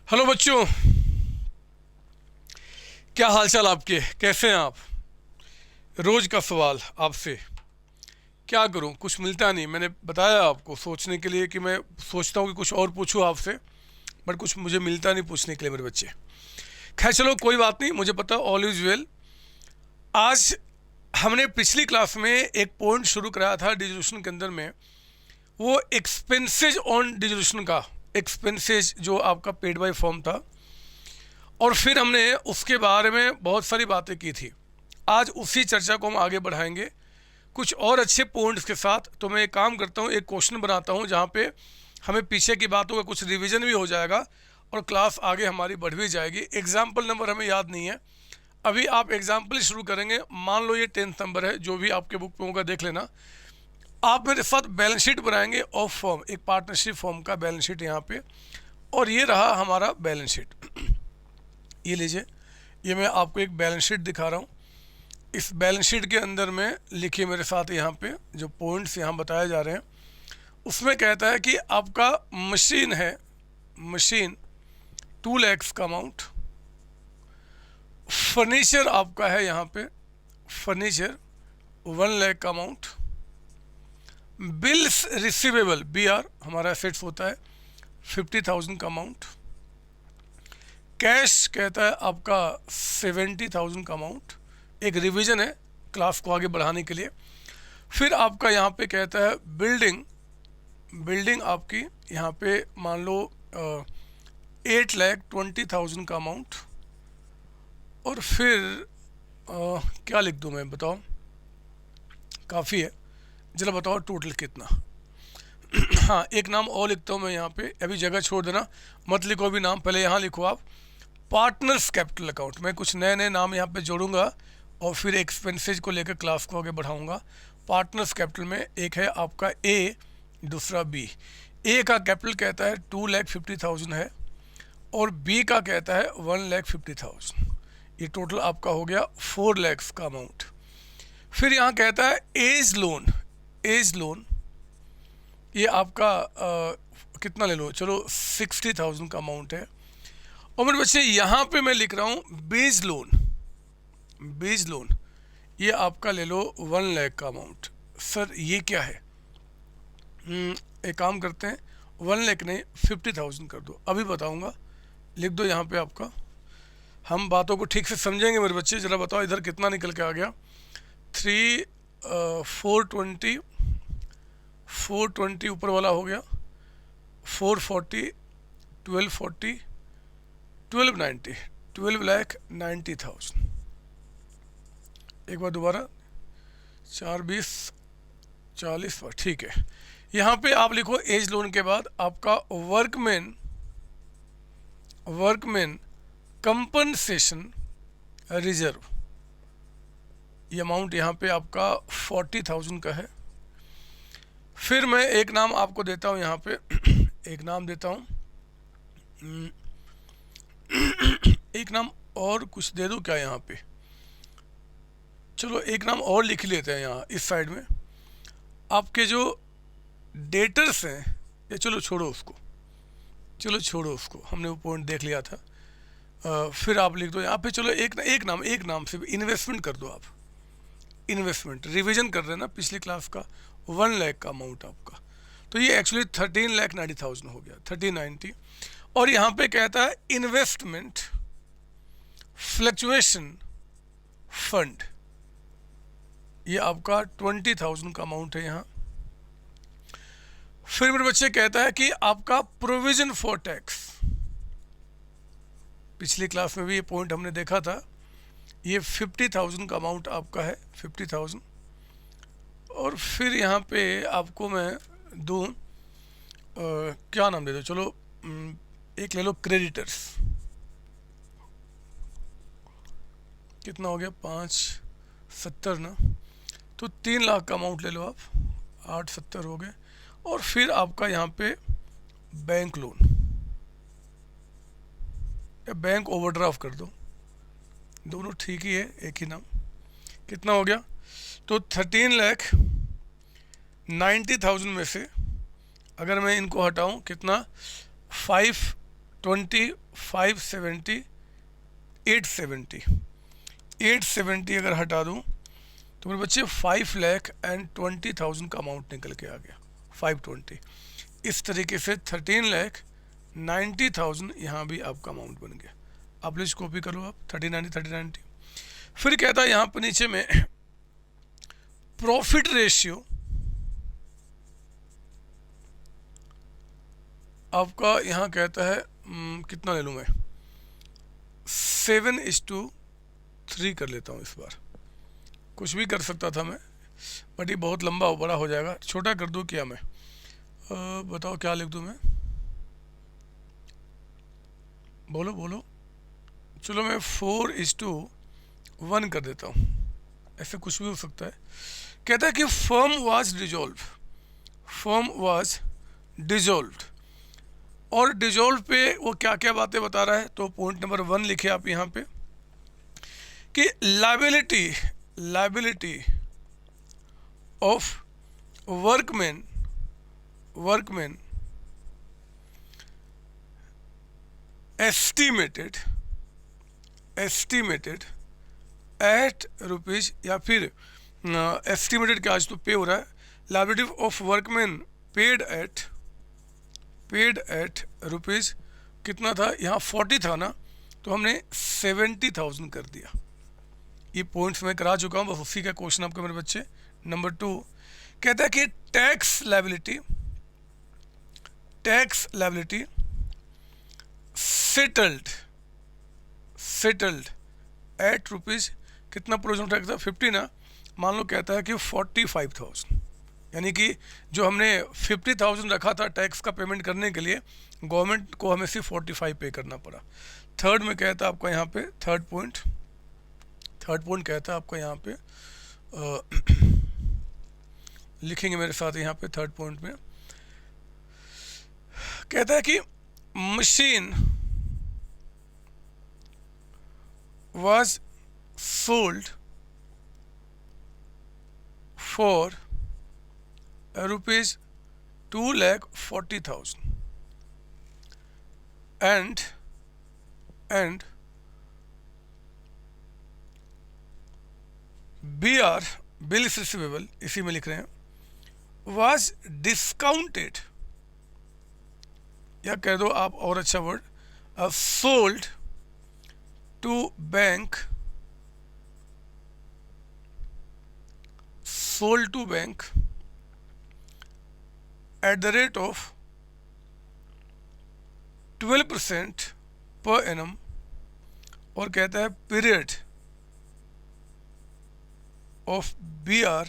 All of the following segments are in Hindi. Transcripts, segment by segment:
हेलो बच्चों, क्या हालचाल आपके? कैसे हैं आप? रोज का सवाल आपसे, क्या करूं? कुछ मिलता नहीं। मैंने बताया आपको सोचने के लिए कि मैं सोचता हूं कि कुछ और पूछूं आपसे, बट कुछ मुझे मिलता नहीं पूछने के लिए मेरे बच्चे। खैर चलो, कोई बात नहीं, मुझे पता, ऑल इज वेल। आज हमने पिछली क्लास में एक पॉइंट शुरू कराया था डिजोल्यूशन के अंदर में, वो एक्सपेंसेज ऑन डिजोल्यूशन का। एक्सपेंसेज जो आपका पेड बाय फॉर्म था, और फिर हमने उसके बारे में बहुत सारी बातें की थी। आज उसी चर्चा को हम आगे बढ़ाएंगे कुछ और अच्छे पॉइंट्स के साथ। तो मैं एक काम करता हूँ, एक क्वेश्चन बनाता हूँ जहाँ पे हमें पीछे की बातों का कुछ रिवीजन भी हो जाएगा और क्लास आगे हमारी बढ़ भी जाएगी। एग्जाम्पल नंबर हमें याद नहीं है, अभी आप एग्जाम्पल शुरू करेंगे। मान लो ये 10th नंबर है, जो भी आपके बुक में होगा देख लेना। आप मेरे साथ बैलेंस शीट बनाएंगे ऑफ फॉर्म, एक पार्टनरशिप फॉर्म का बैलेंस शीट यहाँ पे। और ये रहा हमारा बैलेंस शीट। ये लीजिए, ये मैं आपको एक बैलेंस शीट दिखा रहा हूँ। इस बैलेंस शीट के अंदर में लिखिए मेरे साथ, यहाँ पे जो पॉइंट्स यहाँ बताए जा रहे हैं उसमें कहता है कि आपका मशीन है, मशीन 2 lakhs का अमाउंट। फर्नीचर आपका है यहाँ पे, फर्नीचर 1 lakh का अमाउंट। बिल्स रिसीवेबल, BR हमारा एसेट्स होता है, 50,000 का अमाउंट। कैश कहता है आपका 70,000 का अमाउंट। एक रिवीजन है क्लास को आगे बढ़ाने के लिए। फिर आपका यहाँ पे कहता है बिल्डिंग, बिल्डिंग आपकी यहाँ पे मान लो 8,20,000 का अमाउंट। और फिर क्या लिख दूँ मैं, बताओ? काफ़ी है, जरा बताओ टोटल कितना। हाँ, एक नाम और लिखता हूँ मैं यहाँ पे, अभी जगह छोड़ देना, मत लिखो अभी नाम, पहले यहाँ लिखो आप, पार्टनर्स कैपिटल अकाउंट। मैं कुछ नए नए नाम यहाँ पे जोड़ूंगा और फिर एक्सपेंसेज को लेकर क्लास को आगे बढ़ाऊंगा। पार्टनर्स कैपिटल में एक है आपका ए, दूसरा बी। ए का कैपिटल कहता है 2,50,000 है और बी का कहता है 1,50,000। ये टोटल आपका हो गया 4 lakhs का अमाउंट। फिर यहाँ कहता है एज लोन, एज लोन ये आपका कितना ले लो, चलो 60,000 का अमाउंट है। और मेरे बच्चे यहाँ पे मैं लिख रहा हूँ बेज लोन, बेज लोन ये आपका ले लो 1 lakh का अमाउंट। सर ये क्या है? एक काम करते हैं, 1 lakh नहीं 50,000 कर दो, अभी बताऊँगा। लिख दो यहाँ पे आपका, हम बातों को ठीक से समझेंगे मेरे बच्चे। ज़रा बताओ इधर कितना निकल के आ गया। 420, 420 ऊपर वाला हो गया, 440, 1240, 1290, 12,90,000। एक बार दोबारा, 4 20 40, ठीक है। यहाँ पे आप लिखो एज लोन के बाद आपका वर्कमैन, वर्कमैन कंपनसेशन रिजर्व, ये अमाउंट यहाँ पे आपका 40,000 का है। फिर मैं एक नाम आपको देता हूँ यहाँ पे, एक नाम देता हूँ, एक नाम और कुछ दे दूँ क्या यहाँ पे? चलो एक नाम और लिख लेते हैं यहाँ इस साइड में। आपके जो डेटर्स हैं, ये चलो छोड़ो उसको, चलो छोड़ो उसको, हमने वो पॉइंट देख लिया था। फिर आप लिख दो यहाँ पे, चलो एक नाम से इन्वेस्टमेंट कर दो आप। इन्वेस्टमेंट रिवीजन कर रहे हैं ना पिछली क्लास का, 1 lakh का अमाउंट आपका, तो ये एक्चुअली 13,90,000 हो गया, 1390। और यहाँ पे कहता है इन्वेस्टमेंट फ्लक्चुएशन फंड, ये आपका 20,000 का अमाउंट है यहाँ। फिर मेरे बच्चे कहता है कि आपका प्रोविजन फॉर टैक्स, पिछली क्लास में भी ये पॉइंट हमने देखा था, ये 50,000 का अमाउंट आपका है, 50,000। और फिर यहाँ पे आपको मैं दूँ क्या नाम दे दो, चलो एक ले लो क्रेडिटर्स, कितना हो गया, 570 ना, तो 3 लाख का अमाउंट ले लो आप, 870 हो गए। और फिर आपका यहाँ पे बैंक लोन या बैंक ओवरड्राफ्ट कर दो, दोनों ठीक ही है, एक ही नाम। कितना हो गया? तो 13,90,000 में से अगर मैं इनको हटाऊं, कितना, 5 2570, 870, 870 अगर हटा दूं तो मेरे बच्चे 5,20,000 का अमाउंट निकल के आ गया, 520। इस तरीके से 13,90,000 यहाँ भी आपका अमाउंट बन गया। आप प्लीज कॉपी करो आप 3090। फिर कहता है यहाँ पर नीचे में प्रॉफिट रेशियो आपका, यहाँ कहता है कितना ले लूँ मैं, 7:3 कर लेता हूँ इस बार। कुछ भी कर सकता था मैं, बट ये बहुत लंबा बड़ा हो जाएगा, छोटा कर दूँ क्या मैं, बताओ क्या लिख दूँ मैं, बोलो बोलो, चलो मैं 4:1 कर देता हूँ, ऐसे कुछ भी हो सकता है। कहता है कि फर्म वाज डिजॉल्व्ड, और डिजॉल्व पे वो क्या क्या बातें बता रहा है, तो पॉइंट नंबर 1 लिखे आप यहाँ पे कि liability of workman estimated at rupees, या फिर एस्टिमेटेड क्या, आज तो पे हो रहा है, liability of workman paid at rupees कितना था, यहाँ 40 था ना, तो हमने 70,000 कर दिया। ये पॉइंट्स मैं करा चुका हूँ, बस उसी का क्वेश्चन आपके मेरे बच्चे। नंबर 2 कहता है कि tax liability settled at rupees कितना प्रोविजन टैक्स था, 50 ना, मान लो कहता है कि 45,000, यानी कि जो हमने 50,000 रखा था टैक्स का पेमेंट करने के लिए, गवर्नमेंट को हमें सिर्फ 45 पे करना पड़ा। थर्ड में कहता है आपका यहाँ पे थर्ड पॉइंट कहता है आपका यहाँ पे लिखेंगे मेरे साथ यहाँ पे थर्ड पॉइंट में, कहता है कि machine was sold for rupees 2,40,000 and BR bills receivable, इसी में लिख रहे हैं, was discounted, या कह दो आप और अच्छा word, sold to bank at the rate of 12% per annum, और कहता है period of BR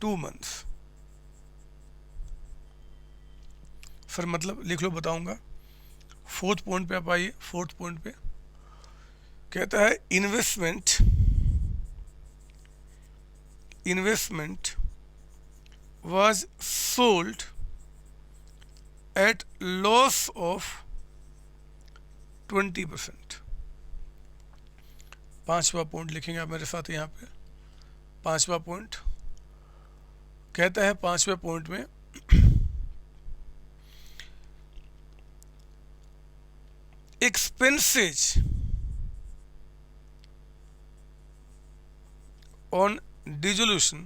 2 months। Sir मतलब लिख लो, बताऊंगा। फोर्थ पॉइंट पे आप आइए, फोर्थ पॉइंट पे कहता है investment was sold at loss of 20%। पांचवा पॉइंट लिखेंगे आप मेरे साथ यहाँ पे। पांचवा पॉइंट कहता है, पांचवे पॉइंट में expenses on dissolution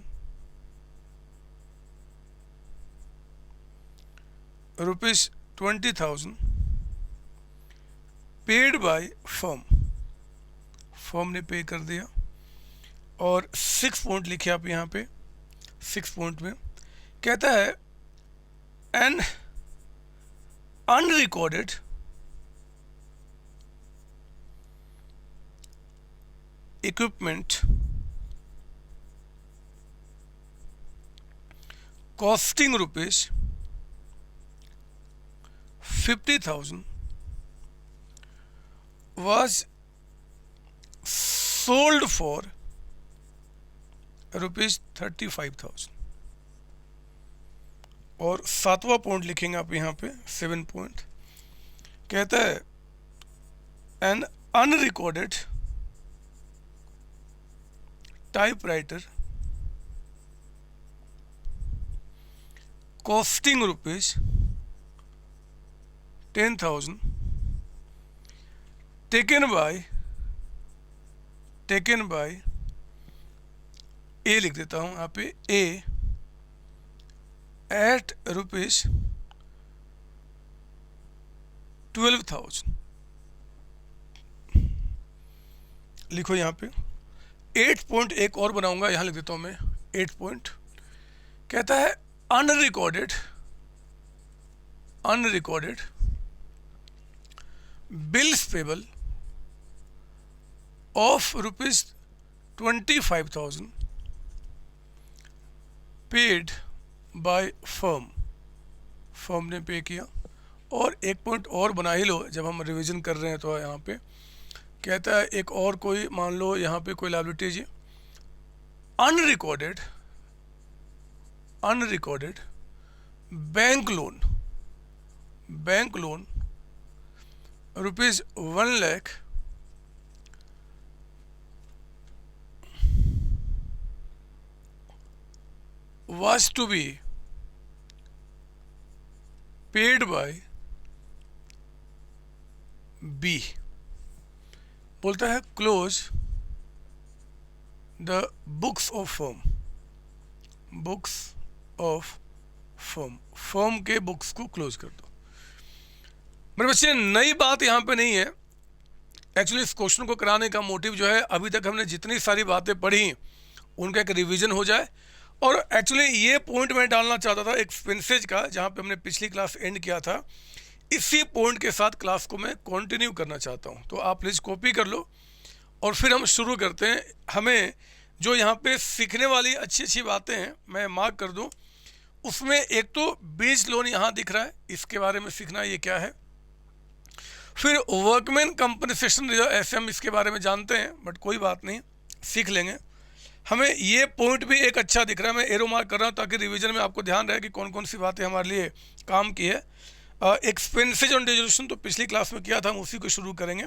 rupees 20,000 paid by firm ने पे कर दिया। और 6 पॉइंट लिखे आप यहाँ पे। 6 पॉइंट में कहता है an unrecorded equipment costing rupees 50,000 was sold for rupees 35,000। और 7वां पॉइंट लिखेंगे आप यहाँ पे। 7 पॉइंट कहता है an unrecorded typewriter costing rupees 10,000 taken by A लिख देता हूँ यहाँ पे ए एट रुपीज 12,000 लिखो यहाँ पे 8 पॉइंट एक और बनाऊंगा, यहाँ लिख देता हूँ मैं 8 पॉइंट। कहता है unrecorded bills payable of rupees 25,000 paid by firm ने पे किया। और एक पॉइंट और बना ही लो, जब हम रिवीजन कर रहे हैं तो यहाँ पे कहता है एक और कोई, मान लो यहाँ पे कोई लायबिलिटी जी unrecorded bank loan rupees 1 lakh was to be paid by B। बोलता है close the books of firm के बुक्स को क्लोज कर दो। मेरे बच्चे नई बात यहाँ पे नहीं है। एक्चुअली इस क्वेश्चन को कराने का मोटिव जो है, अभी तक हमने जितनी सारी बातें पढ़ी उनका एक रिवीजन हो जाए। और एक्चुअली ये पॉइंट मैं डालना चाहता था एक्सपेंसेज का, जहाँ पे हमने पिछली क्लास एंड किया था। इसी पॉइंट के साथ क्लास को मैं कंटिन्यू करना चाहता हूँ, तो आप प्लीज़ कॉपी कर लो और फिर हम शुरू करते हैं। हमें जो यहाँ पे सीखने वाली अच्छी बातें हैं मैं मार्क कर दूँ। उसमें एक तो बीज लोन यहाँ दिख रहा है, इसके बारे में सीखना ये क्या है। फिर वर्कमैन कंपनसेशन ऐसे हम इसके बारे में जानते हैं, बट कोई बात नहीं, सीख लेंगे। हमें ये पॉइंट भी एक अच्छा दिख रहा है, मैं एरो मार्क कर रहा हूँ ताकि रिवीजन में आपको ध्यान रहे कि कौन कौन सी बातें हमारे लिए काम की है। एक्सपेंसेज ऑन डिस्ट्रीब्यूशन तो पिछली क्लास में किया था, हम उसी को शुरू करेंगे।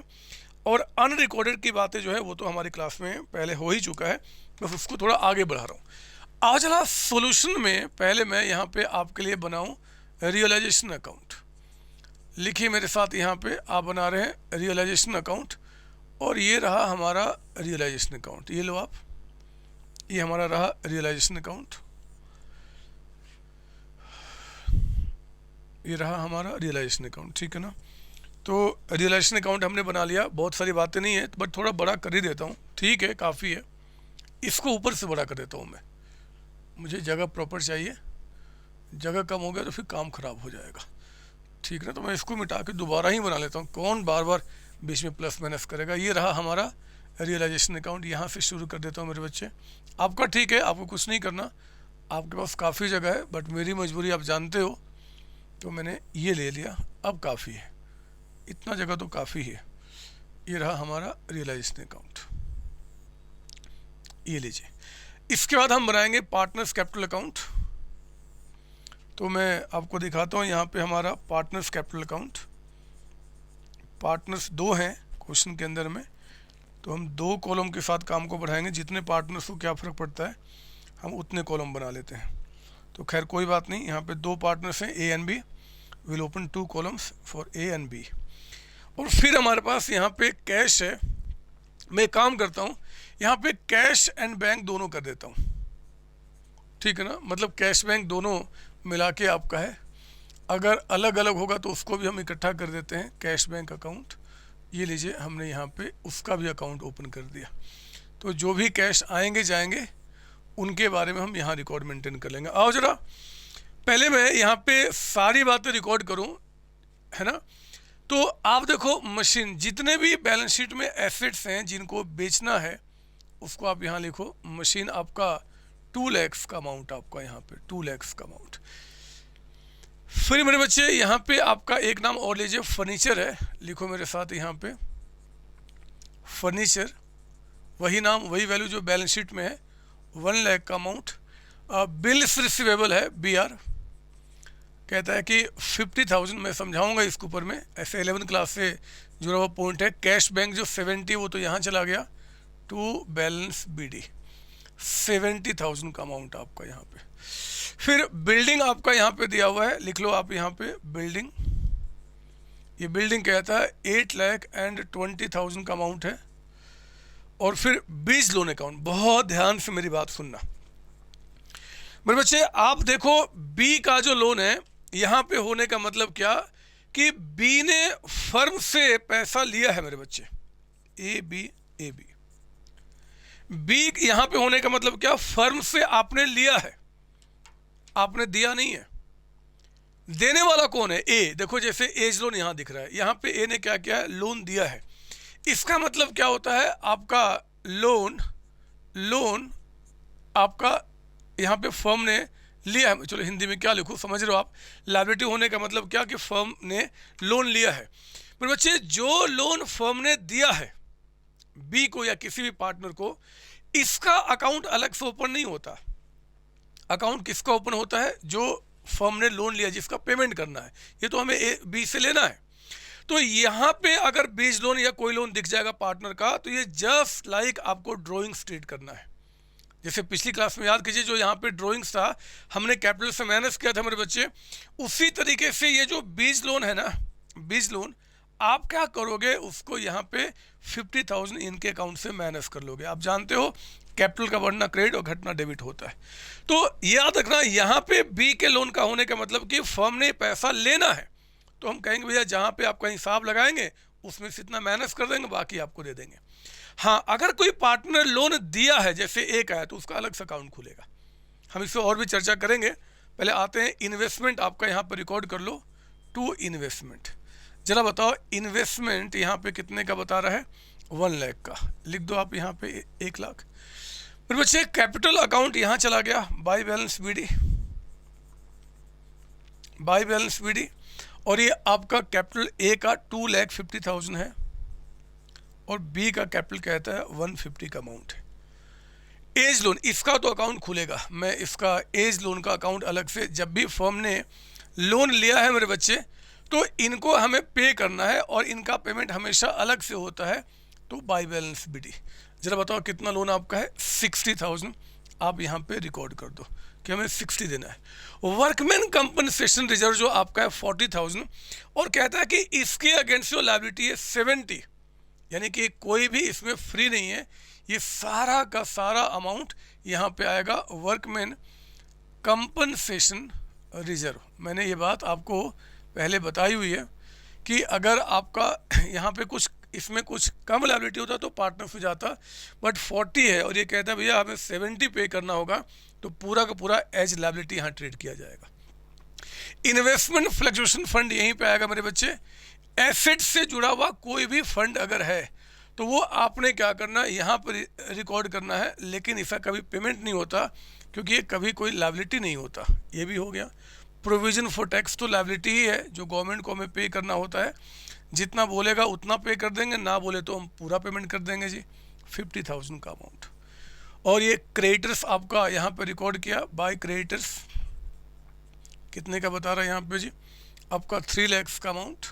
और अनरिकॉर्डेड की बातें जो है वो तो हमारी क्लास में पहले हो ही चुका है, बस उसको थोड़ा आगे बढ़ा रहा हूँ। आज वाला सोल्यूशन में पहले मैं यहाँ पे आपके लिए बनाऊँ रियलाइजेशन अकाउंट। लिखिए मेरे साथ, यहाँ पे आप बना रहे हैं रियलाइजेशन अकाउंट, और ये रहा हमारा रियलाइजेशन अकाउंट। ये लो आप, ये हमारा रहा रियलाइजेशन अकाउंट, ये रहा हमारा रियलाइजेशन अकाउंट, ठीक है ना। तो रियलाइजेशन अकाउंट हमने बना लिया, बहुत सारी बातें नहीं है बट थोड़ा बड़ा कर ही देता हूँ, ठीक है, काफ़ी है। इसको ऊपर से बड़ा कर देता हूँ मैं, मुझे जगह प्रॉपर चाहिए, जगह कम हो गया तो फिर काम खराब हो जाएगा, ठीक है ना। तो मैं इसको मिटा के दोबारा ही बना लेता हूँ, कौन बार बार बीच में प्लस माइनस करेगा। ये रहा हमारा रियलाइजेशन अकाउंट, यहाँ से शुरू कर देता हूँ मेरे बच्चे। आपका ठीक है, आपको कुछ नहीं करना, आपके पास काफ़ी जगह है, बट मेरी मजबूरी आप जानते हो, तो मैंने ये ले लिया। अब काफ़ी है, इतना जगह तो काफ़ी है। ये रहा हमारा रियलाइजेशन अकाउंट, ये लीजिए। इसके बाद हम बनाएंगे पार्टनर्स कैपिटल अकाउंट। तो मैं आपको दिखाता हूँ, यहाँ पे हमारा पार्टनर्स कैपिटल अकाउंट, पार्टनर्स 2 हैं क्वेश्चन के अंदर में, तो हम 2 कॉलम के साथ काम को बढ़ाएंगे। जितने पार्टनर्स को क्या फ़र्क पड़ता है, हम उतने कॉलम बना लेते हैं। तो खैर कोई बात नहीं, यहाँ पे 2 पार्टनर्स हैं A and B, will open 2 columns for A and B. और फिर हमारे पास यहाँ पे कैश है। मैं काम करता हूँ, यहाँ पे कैश एंड बैंक दोनों कर देता हूँ, ठीक है ना। मतलब कैश बैंक दोनों मिला के आपका है, अगर अलग अलग होगा तो उसको भी हम इकट्ठा कर देते हैं, कैश बैंक अकाउंट। ये लीजिए, हमने यहाँ पे उसका भी अकाउंट ओपन कर दिया। तो जो भी कैश आएंगे जाएंगे उनके बारे में हम यहाँ रिकॉर्ड मेंटेन कर लेंगे। आओ जरा, पहले मैं यहाँ पे सारी बातें रिकॉर्ड करूँ, है ना। तो आप देखो, मशीन, जितने भी बैलेंस शीट में एसेट्स हैं जिनको बेचना है उसको आप यहाँ लिखो। मशीन आपका 2 लाख का अमाउंट, आपका यहाँ पे 2 लाख का अमाउंट। फिर मेरे बच्चे यहाँ पे आपका एक नाम और लीजिए, फर्नीचर है। लिखो मेरे साथ यहाँ पे फर्नीचर, वही नाम वही वैल्यू जो बैलेंस शीट में है, 1 लाख का अमाउंट। बिल्स रिसीवेबल है BR, कहता है कि 50,000, मैं समझाऊंगा इसके ऊपर में, ऐसे 11 क्लास से जुड़ा हुआ पॉइंट है। कैश बैंक जो 70 वो तो यहाँ चला गया, टू बैलेंस BD 70,000 का अमाउंट आपका यहाँ पे। फिर बिल्डिंग आपका यहाँ पे दिया हुआ है, लिख लो आप यहाँ पे बिल्डिंग ये बिल्डिंग कहता है 8,20,000 का अमाउंट है। और फिर बीज लोन अकाउंट, बहुत ध्यान से मेरी बात सुनना मेरे बच्चे। आप देखो बी का जो लोन है यहाँ पे होने का मतलब क्या कि बी ने फर्म से पैसा लिया है मेरे बच्चे, ए बी बी यहाँ पे होने का मतलब क्या, फर्म से आपने लिया है, आपने दिया नहीं है। देने वाला कौन है, ए। देखो जैसे एज लोन यहाँ दिख रहा है, यहाँ पे ए ने क्या किया है, लोन दिया है। इसका मतलब क्या होता है, आपका लोन आपका यहाँ पे फर्म ने लिया है। चलो हिंदी में क्या लिखूँ, समझ रहे हो आप। लायबिलिटी होने का मतलब क्या कि फर्म ने लोन लिया है। पर बच्चे जो लोन फर्म ने दिया है बी को या किसी भी पार्टनर को, इसका अकाउंट अलग से ओपन नहीं होता। अकाउंट किसका ओपन होता है, जो फर्म ने लोन लिया, जिसका पेमेंट करना है। ये तो हमें ए बी से लेना है। तो यहाँ पे अगर बीज लोन या कोई लोन दिख जाएगा पार्टनर का, तो ये जस्ट लाइक आपको ड्राइंग स्ट्रीट करना है। जैसे पिछली क्लास में याद कीजिए, जो यहाँ पे ड्राइंग्स था हमने कैपिटल से माइनस किया था मेरे बच्चे, उसी तरीके से ये जो बीज लोन है ना, बीज लोन आप क्या करोगे, उसको यहाँ पे 50,000 इनके अकाउंट से माइनस कर लोगे। आप जानते हो कैपिटल का बढ़ना क्रेडिट और घटना डेबिट होता है। तो याद रखना यहाँ पे बी के लोन का होने का मतलब कि फर्म ने पैसा लेना है, तो हम कहेंगे भैया जहाँ पे आपका हिसाब लगाएंगे उसमें से इतना माइनस कर देंगे, बाकी आपको दे देंगे। हाँ, अगर कोई पार्टनर लोन दिया है जैसे एक आया, तो उसका अलग से अकाउंट खुलेगा। हम इससे और भी चर्चा करेंगे। पहले आते हैं इन्वेस्टमेंट, आपका यहाँ पर रिकॉर्ड कर लो, टू इन्वेस्टमेंट। जरा बताओ इन्वेस्टमेंट यहाँ पे कितने का बता रहा है, 1 लाख का। लिख दो आप यहाँ पे 1 लाख। फिर बच्चे कैपिटल अकाउंट यहाँ चला गया, बाय बैलेंस बीडी, और ये आपका कैपिटल ए का 2,50,000 है और बी का कैपिटल कहता है 150 का अमाउंट है। एज लोन, इसका तो अकाउंट खुलेगा। मैं इसका एज लोन का अकाउंट अलग से, जब भी फर्म ने लोन लिया है मेरे बच्चे, तो इनको हमें पे करना है और इनका पेमेंट हमेशा अलग से होता है। तो बाय बैलेंस बीडी। जरा बताओ कितना लोन आपका है, 60,000। आप यहाँ पे रिकॉर्ड कर दो कि हमें 60 देना है। वर्कमैन कंपनसेशन रिजर्व जो आपका है 40,000, और कहता है कि इसके अगेंस्ट जो लायबिलिटी है 70, यानी कि कोई भी इसमें फ्री नहीं है। ये सारा का सारा अमाउंट यहाँ पे आएगा वर्कमैन कंपनसेशन रिजर्व। मैंने ये बात आपको पहले बताई हुई है कि अगर आपका यहाँ पे कुछ इसमें कुछ कम लायबिलिटी होता तो पार्टनर से जाता, बट 40 है और ये कहता है भैया हमें 70 पे करना होगा, तो पूरा का पूरा एज लायबिलिटी यहाँ ट्रीट किया जाएगा। इन्वेस्टमेंट फ्लक्चुएशन फंड यहीं पे आएगा मेरे बच्चे। एसेट से जुड़ा हुआ कोई भी फंड अगर है तो वो आपने क्या करना है, यहाँ पर रिकॉर्ड करना है, लेकिन इसका कभी पेमेंट नहीं होता क्योंकि ये कभी कोई लायबिलिटी नहीं होता। ये भी हो गया। प्रोविजन फॉर टैक्स तो लायबिलिटी ही है जो गवर्नमेंट को हमें पे करना होता है। जितना बोलेगा उतना पे कर देंगे, ना बोले तो हम पूरा पेमेंट कर देंगे जी, 50,000 का अमाउंट। और ये क्रेडिटर्स आपका यहाँ पे रिकॉर्ड किया, बाय क्रेडिटर्स कितने का बता रहा है यहाँ पे जी, आपका 3 लाख का अमाउंट।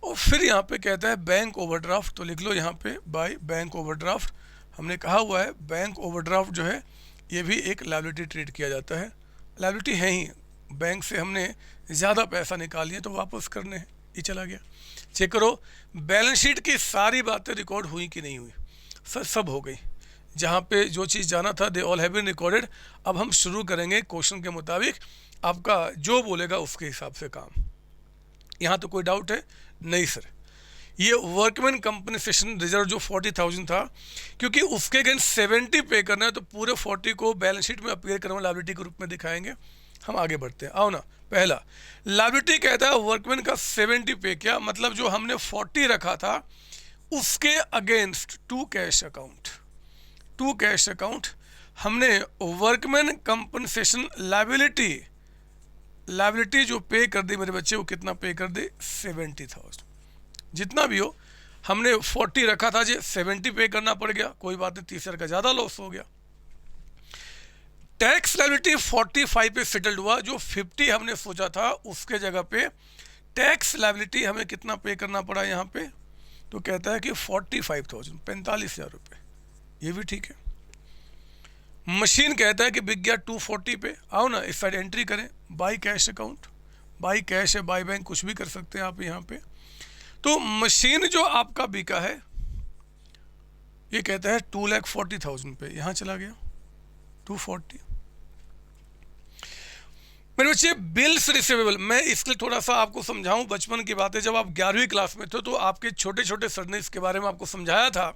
और फिर यहाँ पे कहता है बैंक ओवरड्राफ्ट, तो लिख लो यहाँ पे बाय बैंक ओवरड्राफ्ट। हमने कहा हुआ है बैंक ओवरड्राफ्ट जो है ये भी एक लायबिलिटी ट्रीट किया जाता है। लायबिलिटी है ही, बैंक से हमने ज़्यादा पैसा निकाल लिया तो वापस करने हैं, ये चला गया। चेक करो बैलेंस शीट की सारी बातें रिकॉर्ड हुई कि नहीं हुई, सब हो गई। जहाँ पे जो चीज़ जाना था they all have been recorded. अब हम शुरू करेंगे क्वेश्चन के मुताबिक, आपका जो बोलेगा उसके हिसाब से काम। यहाँ तो कोई डाउट है नहीं सर। ये वर्कमैन कंपनसेशन रिजर्व जो 40,000 था, क्योंकि उसके अगेंस्ट 70 पे करना है तो पूरे 40 को बैलेंस शीट में अपीयर करना लायबिलिटी के रूप में दिखाएंगे। हम आगे बढ़ते हैं, आओ ना। पहला लायबिलिटी कहता है वर्कमैन का 70 पे किया, मतलब जो हमने 40 रखा था उसके अगेंस्ट टू कैश अकाउंट हमने वर्कमैन कंपनसेशन लायबिलिटी जो पे कर दी मेरे बच्चे, वो कितना पे कर दे, 70,000। जितना भी हो, हमने 40 रखा था जी, 70 पे करना पड़ गया, कोई बात नहीं, 30,000 का ज़्यादा लॉस हो गया। टैक्स लायबिलिटी 45 पे सेटल्ड हुआ, जो 50 हमने सोचा था उसके जगह पे टैक्स लायबिलिटी हमें कितना पे करना पड़ा यहाँ पे, तो कहता है कि 45,000, 45,000 रुपये। ये भी ठीक है। मशीन कहता है कि बिक गया 240 पे। आओ ना इस साइड एंट्री करें, by cash account by cash है, बाई बैंक, कुछ भी कर सकते हैं आप यहाँ पे। तो मशीन जो आपका बिका है ये कहता है 2,40,000 पे, यहाँ चला गया 240। मेरे बच्चे बिल्स रिसीवेबल, मैं इसलिए थोड़ा सा आपको समझाऊं, बचपन की बातें, जब आप 11वीं क्लास में थे तो आपके छोटे छोटे सर ने इसके बारे में आपको समझाया था।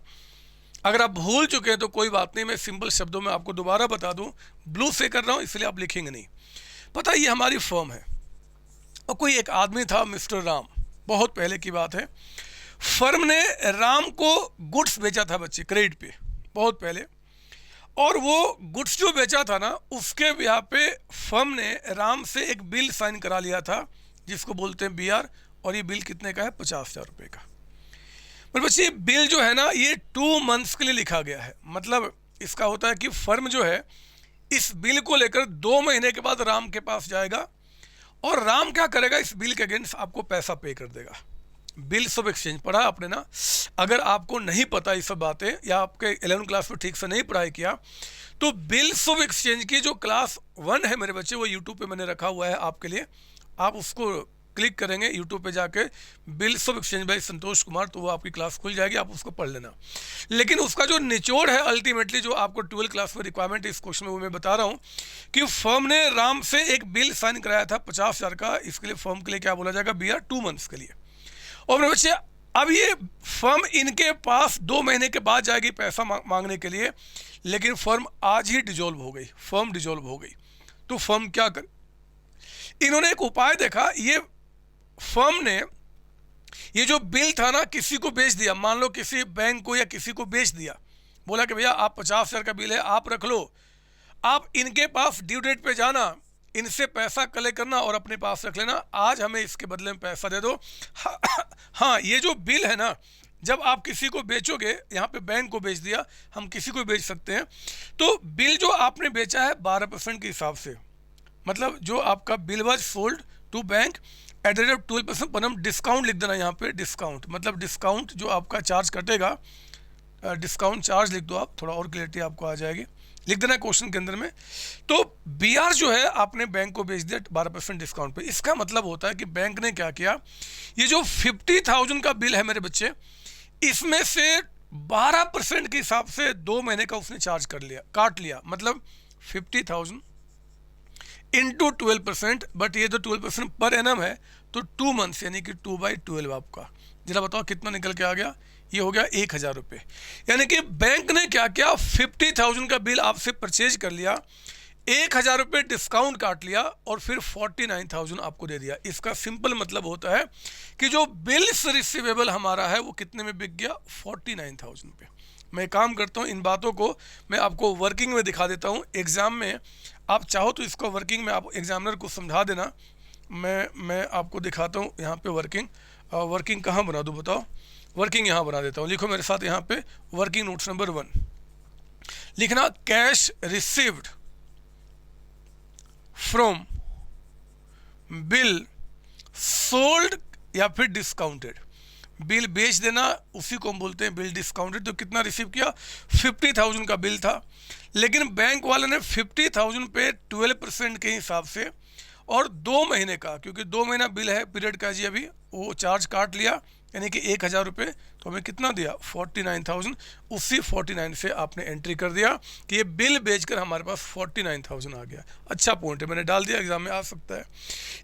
अगर आप भूल चुके हैं तो कोई बात नहीं, मैं सिंपल शब्दों में आपको दोबारा बता दूं। ब्लू से कर रहा हूं इसलिए आप लिखेंगे नहीं। पता ये हमारी फर्म है और कोई एक आदमी था मिस्टर राम, बहुत पहले की बात है। फर्म ने राम को गुड्स बेचा था बच्चे, क्रेडिट पे, बहुत पहले। और वो गुड्स जो बेचा था ना, उसके यहाँ पे फर्म ने राम से एक बिल साइन करा लिया था जिसको बोलते हैं बीआर। और ये बिल कितने का है? 50,000 रुपये का। पर बच्चे ये बिल जो है ना, ये 2 मंथ्स के लिए लिखा गया है। मतलब इसका होता है कि फर्म जो है इस बिल को लेकर 2 महीने के बाद राम के पास जाएगा और राम क्या करेगा, इस बिल के अगेंस्ट आपको पैसा पे कर देगा। बिल्स ऑफ एक्सचेंज पढ़ा आपने ना? अगर आपको नहीं पता ये सब बातें, या आपके 11 क्लास में ठीक से नहीं पढ़ाई किया, तो बिल्स ऑफ एक्सचेंज की जो क्लास 1 है मेरे बच्चे, वो यूट्यूब पे मैंने रखा हुआ है आपके लिए। आप उसको क्लिक करेंगे यूट्यूब पे जाके, bills of exchange bye Santosh Kumar, तो वो आपकी क्लास खुल जाएगी, आप उसको पढ़ लेना। लेकिन उसका जो निचोड़ है अल्टीमेटली, जो आपको 12 क्लास में रिक्वायरमेंट है इस क्वेश्चन में, वो मैं बता रहा हूँ कि फर्म ने राम से एक बिल साइन कराया था 50,000 का। इसके लिए फर्म के लिए क्या बोला जाएगा? बीआर, 2 मंथ्स के लिए। और मेरे बच्चे अब ये फर्म इनके पास 2 महीने के बाद जाएगी पैसा मांगने के लिए, लेकिन फर्म आज ही डिजोल्व हो गई, फर्म डिजोल्व हो गई। तो फर्म क्या कर, इन्होंने एक उपाय देखा। ये फर्म ने ये जो बिल था ना, किसी को बेच दिया। मान लो किसी बैंक को या किसी को बेच दिया, बोला कि भैया आप 50,000 का बिल है, आप रख लो, आप इनके पास ड्यू डेट पे जाना, इनसे पैसा कलेक्ट करना और अपने पास रख लेना, आज हमें इसके बदले में पैसा दे दो। हाँ, ये जो बिल है ना, जब आप किसी को बेचोगे, यहाँ पे बैंक को बेच दिया, हम किसी को बेच सकते हैं, तो बिल जो आपने बेचा है 12% के हिसाब से, मतलब जो आपका bill was sold to bank at the rate of 12%, पर हम डिस्काउंट लिख देना यहाँ पे, डिस्काउंट मतलब डिस्काउंट जो आपका चार्ज कटेगा, डिस्काउंट चार्ज लिख दो आप, थोड़ा और क्लियरिटी आपको आ जाएगी, लिख देना क्वेश्चन के अंदर में। तो बीआर जो है आपने बैंक को बेच दिया 12% डिस्काउंट पे। इसका मतलब होता है कि बैंक ने क्या किया, ये जो 50,000 का बिल है मेरे बच्चे, इसमें से 12% के हिसाब से 2 महीने का उसने चार्ज कर लिया, काट लिया। मतलब 50,000 इंटू 12%, बट ये जो 12% पर एनम है, तो 2 मंथ्स यानी कि 2/12 आपका। जरा बताओ कितना निकल के आ गया? ये हो गया 1,000 रुपये। यानी कि बैंक ने क्या किया, 50,000 का बिल आपसे परचेज कर लिया, 1,000 रुपये डिस्काउंट काट लिया और फिर 49,000 आपको दे दिया। इसका सिंपल मतलब होता है कि जो बिल्स रिसीवेबल हमारा है वो कितने में बिक गया? 49,000 पे। मैं काम करता हूँ, इन बातों को मैं आपको वर्किंग में दिखा देता हूँ। एग्ज़ाम में आप चाहो तो इसको वर्किंग में आप एग्जामिनर को समझा देना। मैं आपको दिखाता हूँ यहाँ पे वर्किंग। वर्किंग कहाँ बना दूँ बताओ? वर्किंग यहाँ बना देता हूँ, लिखो मेरे साथ यहाँ पे वर्किंग नोट्स नंबर 1 लिखना, cash received from bill sold या फिर डिस्काउंटेड। बिल बेच देना उसी को हम बोलते हैं बिल डिस्काउंटेड। तो कितना रिसीव किया? 50,000 का बिल था, लेकिन बैंक वाले ने 50,000 पे 12% के हिसाब से और 2 महीने का, क्योंकि 2 महीना बिल है पीरियड का जी, अभी वो चार्ज काट लिया, यानी कि 1,000 रुपये। तो हमें कितना दिया? 49,000। उसी 49 से आपने एंट्री कर दिया कि ये बिल बेचकर हमारे पास 49,000 आ गया। अच्छा पॉइंट है, मैंने डाल दिया, एग्जाम में आ सकता है।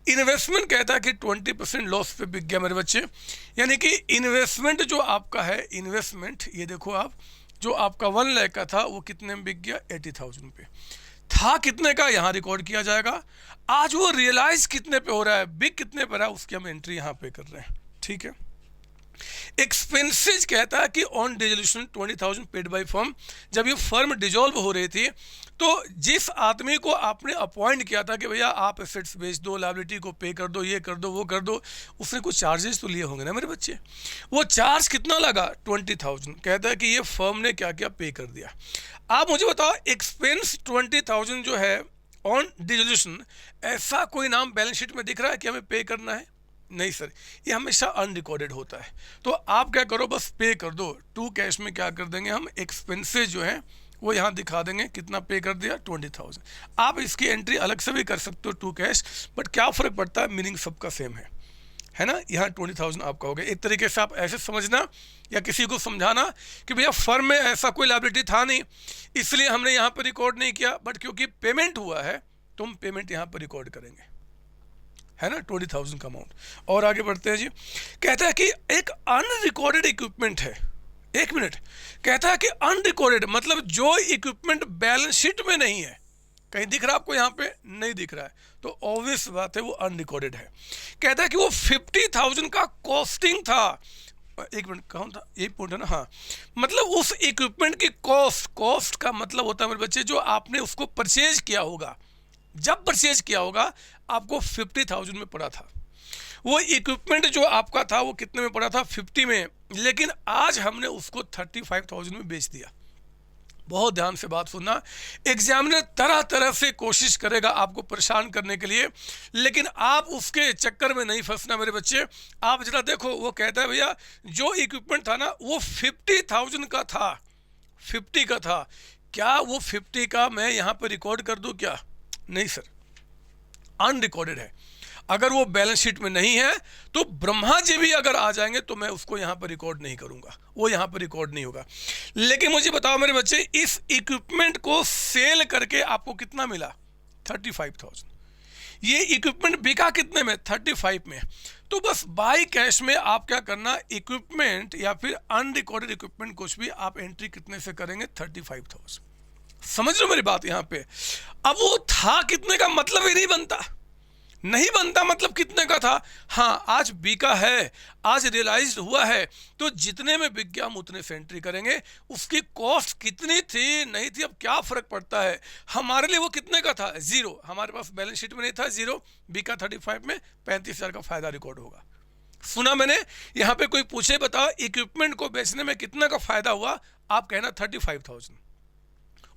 इन्वेस्टमेंट कहता है कि 20% लॉस पे बिक गया मेरे बच्चे। यानी कि इन्वेस्टमेंट जो आपका है, इन्वेस्टमेंट ये देखो आप, जो आपका 1 लाख का था वो कितने में बिक गया? 80,000 पे। था कितने का यहाँ रिकॉर्ड किया जाएगा। आज वो रियलाइज कितने पे हो रहा है, बिक कितने पर है, उसकी हम एंट्री यहाँ पे कर रहे हैं। ठीक है। एक्सपेंसेज कहता है कि on dissolution 20,000 paid by firm. जब ये फर्म डिजोल्व हो रही थी तो जिस आदमी को आपने अपॉइंट किया था कि भैया आप एसेट्स बेच दो, लायबिलिटी को पे कर दो, ये कर दो, वो कर दो, उसने कुछ चार्जेस तो लिए होंगे ना मेरे बच्चे। वो चार्ज कितना लगा? 20,000। कहता है कि ये फर्म ने क्या किया? पे कर दिया। आप मुझे बताओ, एक्सपेंस 20,000 जो है ऑन डिसोल्यूशन, ऐसा कोई नाम बैलेंस शीट में दिख रहा है कि हमें पे करना है? नहीं सर, ये हमेशा अनरिकॉर्डेड होता है। तो आप क्या करो, बस पे कर दो। टू कैश में क्या कर देंगे हम, एक्सपेंसेस जो है वो यहाँ दिखा देंगे कितना पे कर दिया, 20,000। आप इसकी एंट्री अलग से भी कर सकते हो टू कैश, बट क्या फ़र्क पड़ता है, मीनिंग सबका सेम है ना। यहाँ 20,000 आपका हो गया। एक तरीके से आप ऐसे समझना या किसी को समझाना कि भैया फर्म में ऐसा कोई लायबिलिटी था नहीं, इसलिए हमने यहाँ पर रिकॉर्ड नहीं किया, बट क्योंकि पेमेंट हुआ है तो हम पेमेंट यहाँ पर रिकॉर्ड करेंगे, है ना, 20,000 का अमाउंट। और आगे बढ़ते हैं जी। कहता है कि एक अनरिकॉर्डेड इक्विपमेंट है, एक मिनट, कहता है कि अनरिकॉर्डेड मतलब जो इक्विपमेंट बैलेंस शीट में नहीं है, कहीं दिख रहा है आपको, यहाँ पे नहीं दिख रहा है, तो ऑब्वियस बात है वो अनरिकॉर्डेड है। कहता है कि वो 50,000 का कॉस्टिंग था। एक मिनट, कौन था, ये पॉइंट है ना, हाँ, मतलब उस इक्विपमेंट की कॉस्ट का मतलब होता है मेरे बच्चे जो आपने उसको परचेज किया होगा, जब परचेज किया होगा आपको 50,000 में पड़ा था। वो इक्विपमेंट जो आपका था वो कितने में पड़ा था, 50 में, लेकिन आज हमने उसको 35,000 में बेच दिया। बहुत ध्यान से बात सुनना, एग्जामिनर तरह तरह से कोशिश करेगा आपको परेशान करने के लिए, लेकिन आप उसके चक्कर में नहीं फंसना मेरे बच्चे। आप जरा देखो, वो कहता है भैया जो इक्विपमेंट था ना वो 50,000 का था, 50 का था, क्या वो 50 का मैं यहाँ पर रिकॉर्ड कर दूँ क्या? नहीं सर, अनरिकॉर्डेड है। अगर वो बैलेंस शीट में नहीं है तो ब्रह्मा जी भी अगर आ जाएंगे तो मैं उसको यहाँ पर रिकॉर्ड नहीं करूँगा, वो यहाँ पर रिकॉर्ड नहीं होगा। लेकिन मुझे बताओ मेरे बच्चे, इस इक्विपमेंट को सेल करके आपको कितना मिला, 35,000। ये इक्विपमेंट बिका कितने में, 35 में। तो बस बाई कैश में आप क्या करना, इक्विपमेंट या फिर अनरिकॉर्डेड इक्विपमेंट कुछ भी आप एंट्री कितने से करेंगे, 35,000। समझ लो मेरी बात यहाँ पे। अब वो था कितने का मतलब ही नहीं बनता, नहीं बनता मतलब कितने का था। हाँ, आज बिका है, आज रियलाइज हुआ है, तो जितने में बिक गया हम उतने से एंट्री करेंगे। उसकी कॉस्ट कितनी थी नहीं थी अब क्या फर्क पड़ता है, हमारे लिए वो कितने का था, 0। हमारे पास बैलेंस शीट में नहीं था, 0, बिका 35 में, 35,000 का फायदा रिकॉर्ड होगा। सुना मैंने, यहाँ पे कोई पूछे बताओ इक्विपमेंट को बेचने में कितना का फायदा हुआ, आप कहना 35,000।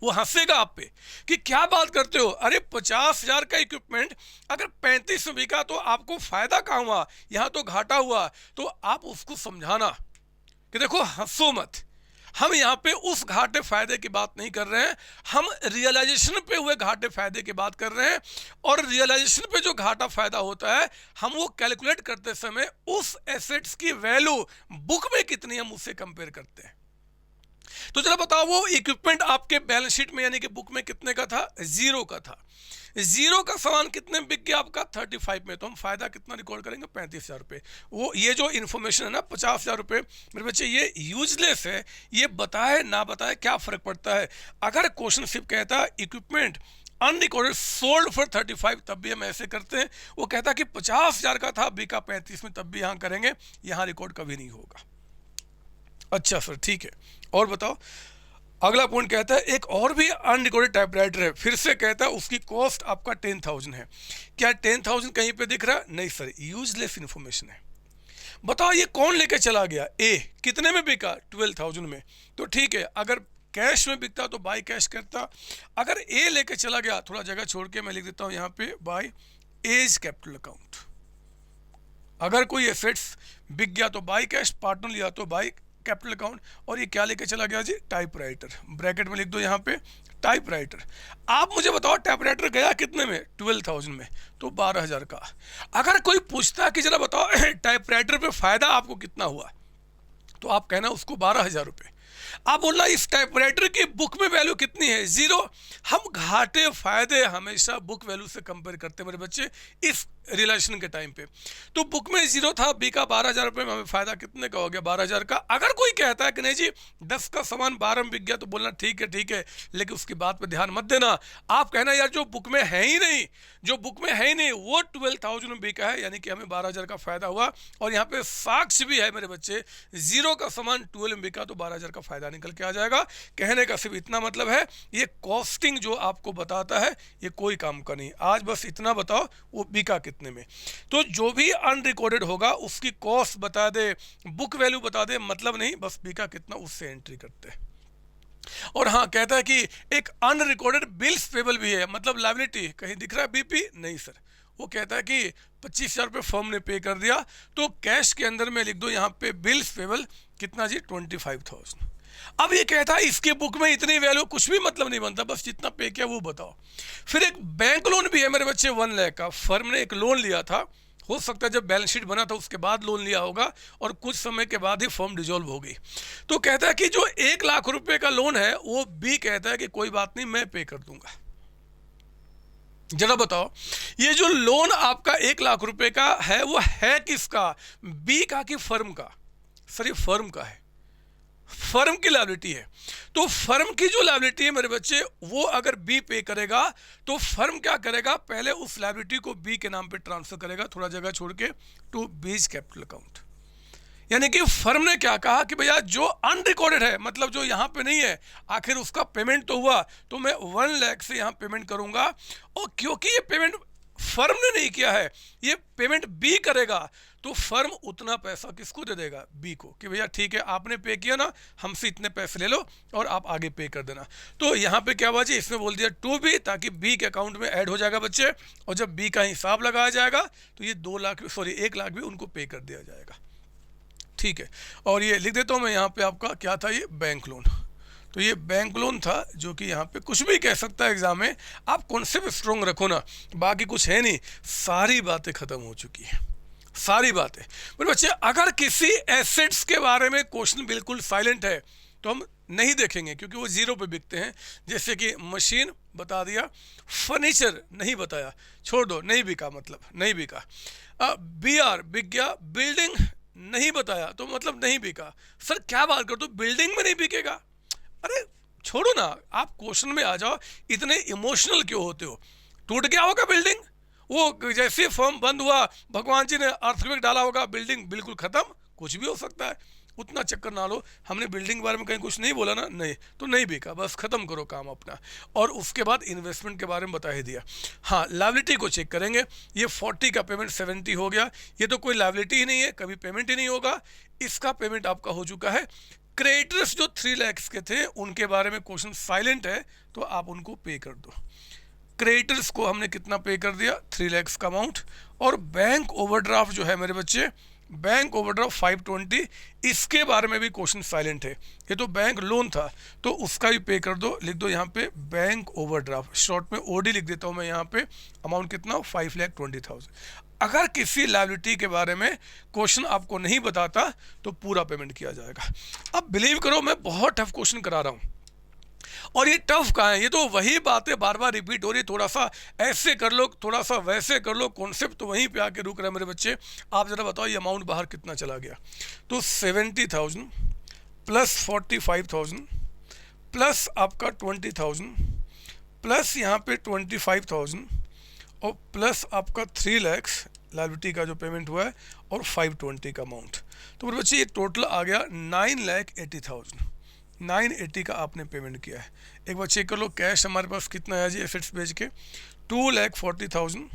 वो हंसेगा आप पे कि क्या बात करते हो, अरे 50,000 का इक्विपमेंट अगर 35 में बिका तो आपको फायदा कहाँ हुआ, यहाँ तो घाटा हुआ। तो आप उसको समझाना कि देखो हंसो मत, हम यहाँ पे उस घाटे फायदे की बात नहीं कर रहे हैं, हम रियलाइजेशन पे हुए घाटे फायदे की बात कर रहे हैं। और रियलाइजेशन पे जो घाटा फायदा होता है हम वो कैलकुलेट करते समय उस एसेट्स की वैल्यू बुक में कितनी हम उससे कंपेयर करते हैं। तो जरा बताओ वो इक्विपमेंट आपके बैलेंस शीट में यानी कि बुक में कितने का था, 0 का था। 0 का सामान कितने में बिक गया आपका, 35 में, तो हम फायदा कितना रिकॉर्ड करेंगे, 35,000 रुपये। वो ये जो इन्फॉर्मेशन है ना 50,000 रुपये, मेरे बच्चे ये यूजलेस है, ये बताए ना बताए क्या फर्क पड़ता है। अगर क्वेश्चन सिर्फ कहता इक्विपमेंट अनरिकॉर्डेड सोल्ड फॉर 35 तब भी हम ऐसे करते हैं। वो कहता कि 50,000 का था बिका 35 में, तब भी यहाँ करेंगे, यहाँ रिकॉर्ड कभी नहीं होगा। अच्छा सर ठीक है, और बताओ। अगला पॉइंट कहता है एक और भी अनरिकॉर्डेड टाइपराइटर है, फिर से कहता है उसकी कॉस्ट आपका 10,000 है। क्या 10,000 कहीं पे दिख रहा है, नहीं सर, यूजलेस इन्फॉर्मेशन है। बताओ ये कौन लेके चला गया, ए, कितने में बिका, 12,000 में। तो ठीक है, अगर कैश में बिकता तो बाई कैश करता। अगर ए लेके चला गया, थोड़ा जगह छोड़ के मैं लिख देता हूँ यहाँ पे, बाई एज कैपिटल अकाउंट। अगर कोई एसेट्स बिक गया तो बाई कैश, पार्टनर लिया तो बाई कैपिटल अकाउंट। और ये क्या लेके चला गया जी, टाइपराइटर, ब्रैकेट में लिख दो यहाँ पे टाइपराइटर। आप मुझे बताओ टाइपराइटर गया कितने में, 12,000 में, तो 12,000 का। अगर कोई पूछता कि जरा बताओ टाइपराइटर पे फायदा आपको कितना हुआ, तो आप कहना उसको 12,000 रुपये। आप बोलना इस टाइपराइटर की बुक में वैल्यू कितनी है, 0। हम घाटे फायदे हमेशा बुक वैल्यू से कंपेयर करते हैं मेरे बच्चे इस रिलेशन के टाइम पे। तो बुक में 0 था, बी का 12,000 रुपये में, हमें फायदा कितने का हो गया, 12,000 का। अगर कोई कहता है कि नहीं जी 10 का सामान 12 में बिक गया, तो बोलना ठीक है, लेकिन उसकी बात पे ध्यान मत देना। आप कहना यार जो बुक में है ही नहीं, जो बुक में है ही नहीं वो 12,000 में बिका है, यानी कि हमें 12,000 का फायदा हुआ। और यहाँ पे साक्ष्य भी है मेरे बच्चे, 0 का सामान 12 में बिका तो 12,000 का फायदा निकल के आ जाएगा। कहने का सिर्फ इतना मतलब है, ये कॉस्टिंग जो आपको बताता है ये कोई काम का नहीं। आज बस इतना बताओ वो बिका कितने में। तो जो भी अनरिकॉर्डेड होगा उसकी कॉस्ट बता दे, बुक वैल्यू बता दे, मतलब नहीं, बस बिका कितना उससे एंट्री करते हैं। और हाँ, कहता है कि एक अनरिकॉर्डेड बिल्स पेबल भी है, मतलब लायबिलिटी कहीं दिख रहा है बीपी, नहीं सर। वो कहता है कि 25,000 रुपये फर्म ने पे कर दिया, तो कैश के अंदर में लिख दो यहाँ पे बिल्स पेबल कितना जी, 25,000। अब ये कहता है इसके बुक में इतनी वैल्यू, कुछ भी मतलब नहीं बनता, बस जितना पे किया वो बताओ। फिर एक बैंक लोन भी है मेरे बच्चे 1 लाख का। फर्म ने एक लोन लिया था, हो सकता है जब बैलेंस शीट बना था उसके बाद लोन लिया होगा और कुछ समय के बाद ही फर्म डिजोल्व होगी। तो कहता है कि जो 1 लाख रुपए का लोन है वो बी कहता है कि कोई बात नहीं मैं पे कर दूंगा। जरा बताओ ये जो लोन आपका 1 लाख रुपए का है वो है किसका, बी का कि फर्म का? सर ये फर्म का है, फर्म की लायबिलिटी है। तो फर्म की जो लायबिलिटी है मेरे बच्चे वो अगर बी पे करेगा तो फर्म क्या करेगा, पहले उस लायबिलिटी को बी के नाम पे ट्रांसफर करेगा, थोड़ा जगह छोड़ के, टू बीज कैपिटल अकाउंट। यानी कि फर्म ने क्या कहा कि भैया जो अनरिकॉर्डेड है, मतलब जो यहाँ पे नहीं है, आखिर उसका पेमेंट तो हुआ, तो मैं 1 लाख से यहाँ पेमेंट करूंगा। और क्योंकि ये पेमेंट फर्म ने नहीं किया है, ये पेमेंट बी करेगा, तो फर्म उतना पैसा किसको दे देगा, बी को, कि भैया ठीक है आपने पे किया ना, हमसे इतने पैसे ले लो और आप आगे पे कर देना। तो यहाँ पे क्या हुआ जी, इसमें बोल दिया टू बी, ताकि बी के अकाउंट में ऐड हो जाएगा बच्चे, और जब बी का हिसाब लगाया जाएगा तो ये 1 लाख भी उनको पे कर दिया जाएगा। ठीक है, और ये लिख देता हूँ मैं यहाँ पे, आपका क्या था ये, बैंक लोन। तो ये बैंक लोन था, जो कि यहाँ पे कुछ भी कह सकता है एग्जाम में, आप कॉन्सेप्ट स्ट्रॉन्ग रखो ना, बाकी कुछ है नहीं, सारी बातें खत्म हो चुकी है, सारी बातें। मेरे बच्चे अगर किसी एसेट्स के बारे में क्वेश्चन बिल्कुल साइलेंट है तो हम नहीं देखेंगे, क्योंकि वो जीरो पे बिकते हैं। जैसे कि मशीन बता दिया, फर्नीचर नहीं बताया, छोड़ दो, नहीं बिका, मतलब नहीं बिका। बी आर बिक गया, बिल्डिंग नहीं बताया तो मतलब नहीं बिका। सर क्या बात कर, तो बिल्डिंग में नहीं बिकेगा? अरे छोड़ो ना, आप क्वेश्चन में आ जाओ, इतने इमोशनल क्यों होते हो? टूट गया होगा बिल्डिंग, वो जैसे फॉर्म बंद हुआ भगवान जी ने अर्थक्वेक डाला होगा, बिल्डिंग बिल्कुल खत्म, कुछ भी हो सकता है, उतना चक्कर ना लो। हमने बिल्डिंग के बारे में कहीं कुछ नहीं बोला ना, नहीं तो नहीं बिका, बस खत्म करो काम अपना। और उसके बाद इन्वेस्टमेंट के बारे में बता ही दिया। हाँ, लायबिलिटी को चेक करेंगे, ये 40 का पेमेंट 70 हो गया, ये तो कोई लायबिलिटी ही नहीं है, कभी पेमेंट ही नहीं होगा, इसका पेमेंट आपका हो चुका है। क्रेडिटर्स जो 3 लाख के थे उनके बारे में क्वेश्चन साइलेंट है, तो आप उनको पे कर दो। क्रेडिटर्स को हमने कितना पे कर दिया, 3 लाख का अमाउंट। और बैंक ओवरड्राफ्ट जो है मेरे बच्चे, बैंक ओवरड्राफ्ट 520, इसके बारे में भी क्वेश्चन साइलेंट है। ये तो बैंक लोन था तो उसका भी पे कर दो, लिख दो यहाँ पे बैंक ओवरड्राफ्ट, शॉर्ट में ओडी लिख देता हूँ मैं यहाँ पे। अमाउंट कितना, 5,20,000। अगर किसी लायबिलिटी के बारे में क्वेश्चन आपको नहीं बताता तो पूरा पेमेंट किया जाएगा। अब बिलीव करो मैं बहुत टफ क्वेश्चन करा रहा हूँ, और ये टफ कहाँ है, ये तो वही बातें बार बार रिपीट हो रही, थोड़ा सा ऐसे कर लो, थोड़ा सा वैसे कर लो, कॉन्सेप्ट तो वहीं पे आके रुक रहा है मेरे बच्चे। आप जरा बताओ ये अमाउंट बाहर कितना चला गया, तो 70,000 प्लस 45,000 प्लस आपका 20,000 प्लस यहाँ पे 25,000 और प्लस आपका 3 लाख लायबिलिटी का जो पेमेंट हुआ है और 520 का अमाउंट। तो मेरे बच्चे ये टोटल आ गया 9,80,000। 980 का आपने पेमेंट किया है। एक बार चेक कर लो कैश हमारे पास कितना है जी, एसेट्स बेच के 2,40,000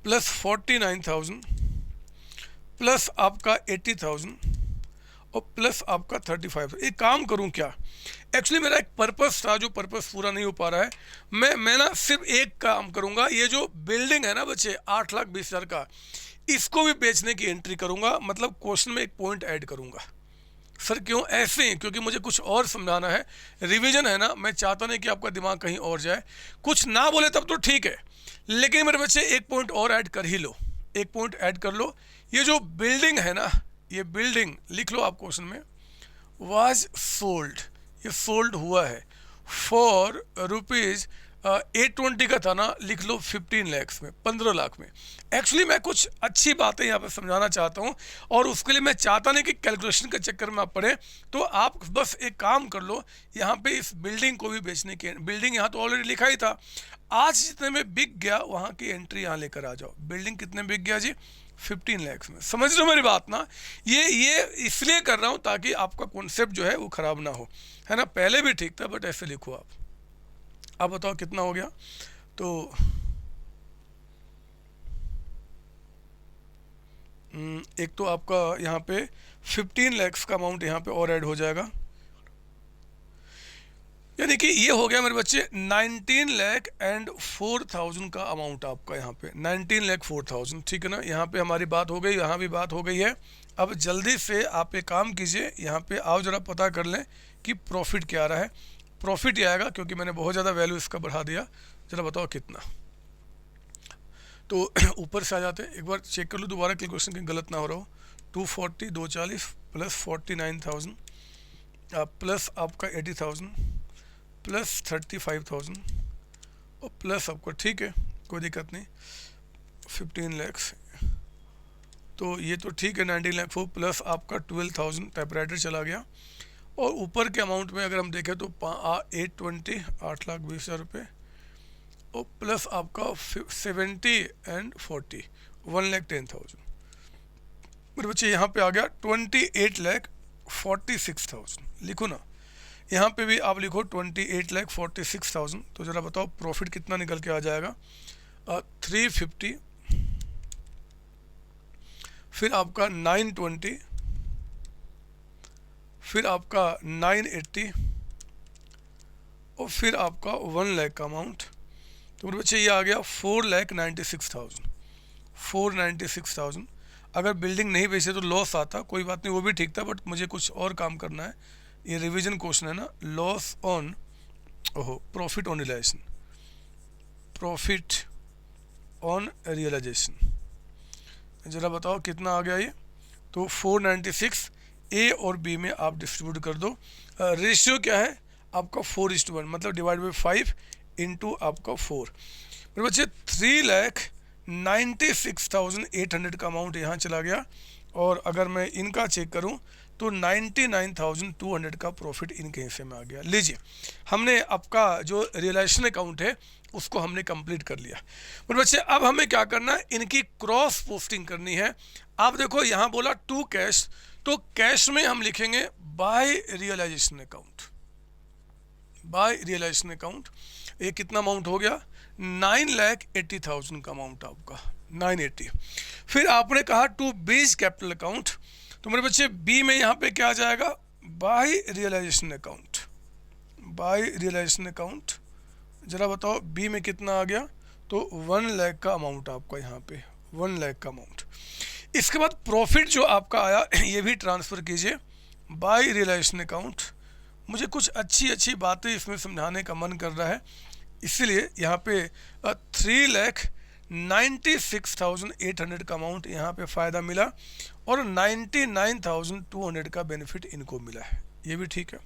प्लस 49,000 प्लस आपका 80,000 और प्लस आपका 35,000। एक काम करूं क्या, एक्चुअली मेरा एक पर्पस था जो पर्पस पूरा नहीं हो पा रहा है। मैं ना सिर्फ एक काम करूंगा, ये जो बिल्डिंग है ना बच्चे 8,20,000 का, इसको भी बेचने की एंट्री करूंगा, मतलब क्वेश्चन में एक पॉइंट ऐड करूंगा। सर क्यों ऐसे ही, क्योंकि मुझे कुछ और समझाना है, रिवीजन है ना, मैं चाहता नहीं कि आपका दिमाग कहीं और जाए। कुछ ना बोले तब तो ठीक है, लेकिन मेरे बच्चे एक पॉइंट और ऐड कर ही लो, एक पॉइंट ऐड कर लो। ये जो बिल्डिंग है ना, ये बिल्डिंग लिख लो आप क्वेश्चन में, वाज सोल्ड, ये सोल्ड हुआ है फॉर रुपीज़ 820 का था ना, लिख लो 15 लाख में, 15 लाख में। एक्चुअली मैं कुछ अच्छी बातें यहाँ पे समझाना चाहता हूँ, और उसके लिए मैं चाहता नहीं कि कैलकुलेशन के चक्कर में आप पढ़ें। तो आप बस एक काम कर लो, यहाँ पे इस बिल्डिंग को भी बेचने की, बिल्डिंग यहाँ तो ऑलरेडी लिखा ही था, आज जितने में बिक गया वहाँ की एंट्री यहाँ लेकर आ जाओ। बिल्डिंग कितने बिक गया जी, 15 लाख में। समझ लो मेरी बात ना, ये इसलिए कर रहा हूँ ताकि आपका कॉन्सेप्ट जो है वो ख़राब ना हो, है ना। पहले भी ठीक था बट ऐसे लिखो आप। अब बताओ कितना हो गया, तो एक तो आपका यहाँ पे 15 लाख का अमाउंट यहाँ पे और ऐड हो जाएगा, यानी कि ये हो गया मेरे बच्चे 19,04,000 का अमाउंट आपका यहाँ पे, 19,04,000। ठीक है ना, यहाँ पे हमारी बात हो गई, यहाँ भी बात हो गई है। अब जल्दी से आप एक काम कीजिए, यहाँ पे आओ जरा पता कर लें कि प्रॉफिट क्या आ रहा है। प्रॉफिट ये आएगा, क्योंकि मैंने बहुत ज़्यादा वैल्यू इसका बढ़ा दिया। जरा बताओ कितना। तो ऊपर से आ जाते हैं, एक बार चेक कर लो दोबारा कैलकुलेशन कहीं गलत ना हो रहा हो। 240 240 प्लस 49,000 प्लस आपका 80,000 प्लस 35,000 और प्लस आपका, ठीक है कोई दिक्कत नहीं, 15 लैक्स। तो ये तो ठीक है, 19 लाख हो, प्लस आपका 12,000 टाइपराइटर चला गया। और ऊपर के अमाउंट में अगर हम देखें तो 820 8,20,000 रुपये और प्लस आपका 70 एंड 40 1,10,000। मेरे बच्चे यहाँ पे आ गया 28,46,000। लिखो ना, यहाँ पे भी आप लिखो 28,46,000। तो ज़रा बताओ प्रॉफिट कितना निकल के आ जाएगा। 350, फिर आपका 920, फिर आपका 980 और फिर आपका 1 लाख का अमाउंट। तो मेरे बच्चे ये आ गया 4,96,000। 4,96,000। अगर बिल्डिंग नहीं बेचे तो लॉस आता, कोई बात नहीं, वो भी ठीक था, बट मुझे कुछ और काम करना है। ये रिवीजन क्वेश्चन है ना, loss on profit on realisation, profit on realisation. ज़रा बताओ कितना आ गया ये। तो 496 ए और बी में आप डिस्ट्रीब्यूट कर दो। रेशियो क्या है आपका 4:1, मतलब डिवाइड बाई 5 इंटू आपका 4। मेरे बच्चे 3,96,800 का अमाउंट यहाँ चला गया। और अगर मैं इनका चेक करूँ तो 99,200 का प्रॉफिट इनके हिस्से में आ गया। लीजिए, हमने आपका जो रियलाइजेशन अकाउंट है उसको हमने कंप्लीट कर लिया। मेरे बच्चे अब हमें क्या करना है, इनकी क्रॉस पोस्टिंग करनी है। आप देखो यहाँ बोला टू कैश, तो कैश में हम लिखेंगे by realisation account. By realisation account ये कितना अमाउंट हो गया, 9,80,000 का अमाउंट आपका 980। फिर आपने कहा टू बीज कैपिटल अकाउंट, तो मेरे बच्चे बी में यहाँ पे क्या आ जाएगा, by realisation account. By realisation account, जरा बताओ बी में कितना आ गया, तो 1 लाख का अमाउंट आपका यहाँ पे 1 लाख का अमाउंट। इसके बाद प्रॉफिट जो आपका आया ये भी ट्रांसफ़र कीजिए बाय रियलाइजेशन अकाउंट। मुझे कुछ अच्छी अच्छी बातें इसमें समझाने का मन कर रहा है, इसीलिए यहाँ पे 3,96,800 का अमाउंट यहाँ पे फ़ायदा मिला और 99,200 का बेनिफिट इनको मिला है, ये भी ठीक है।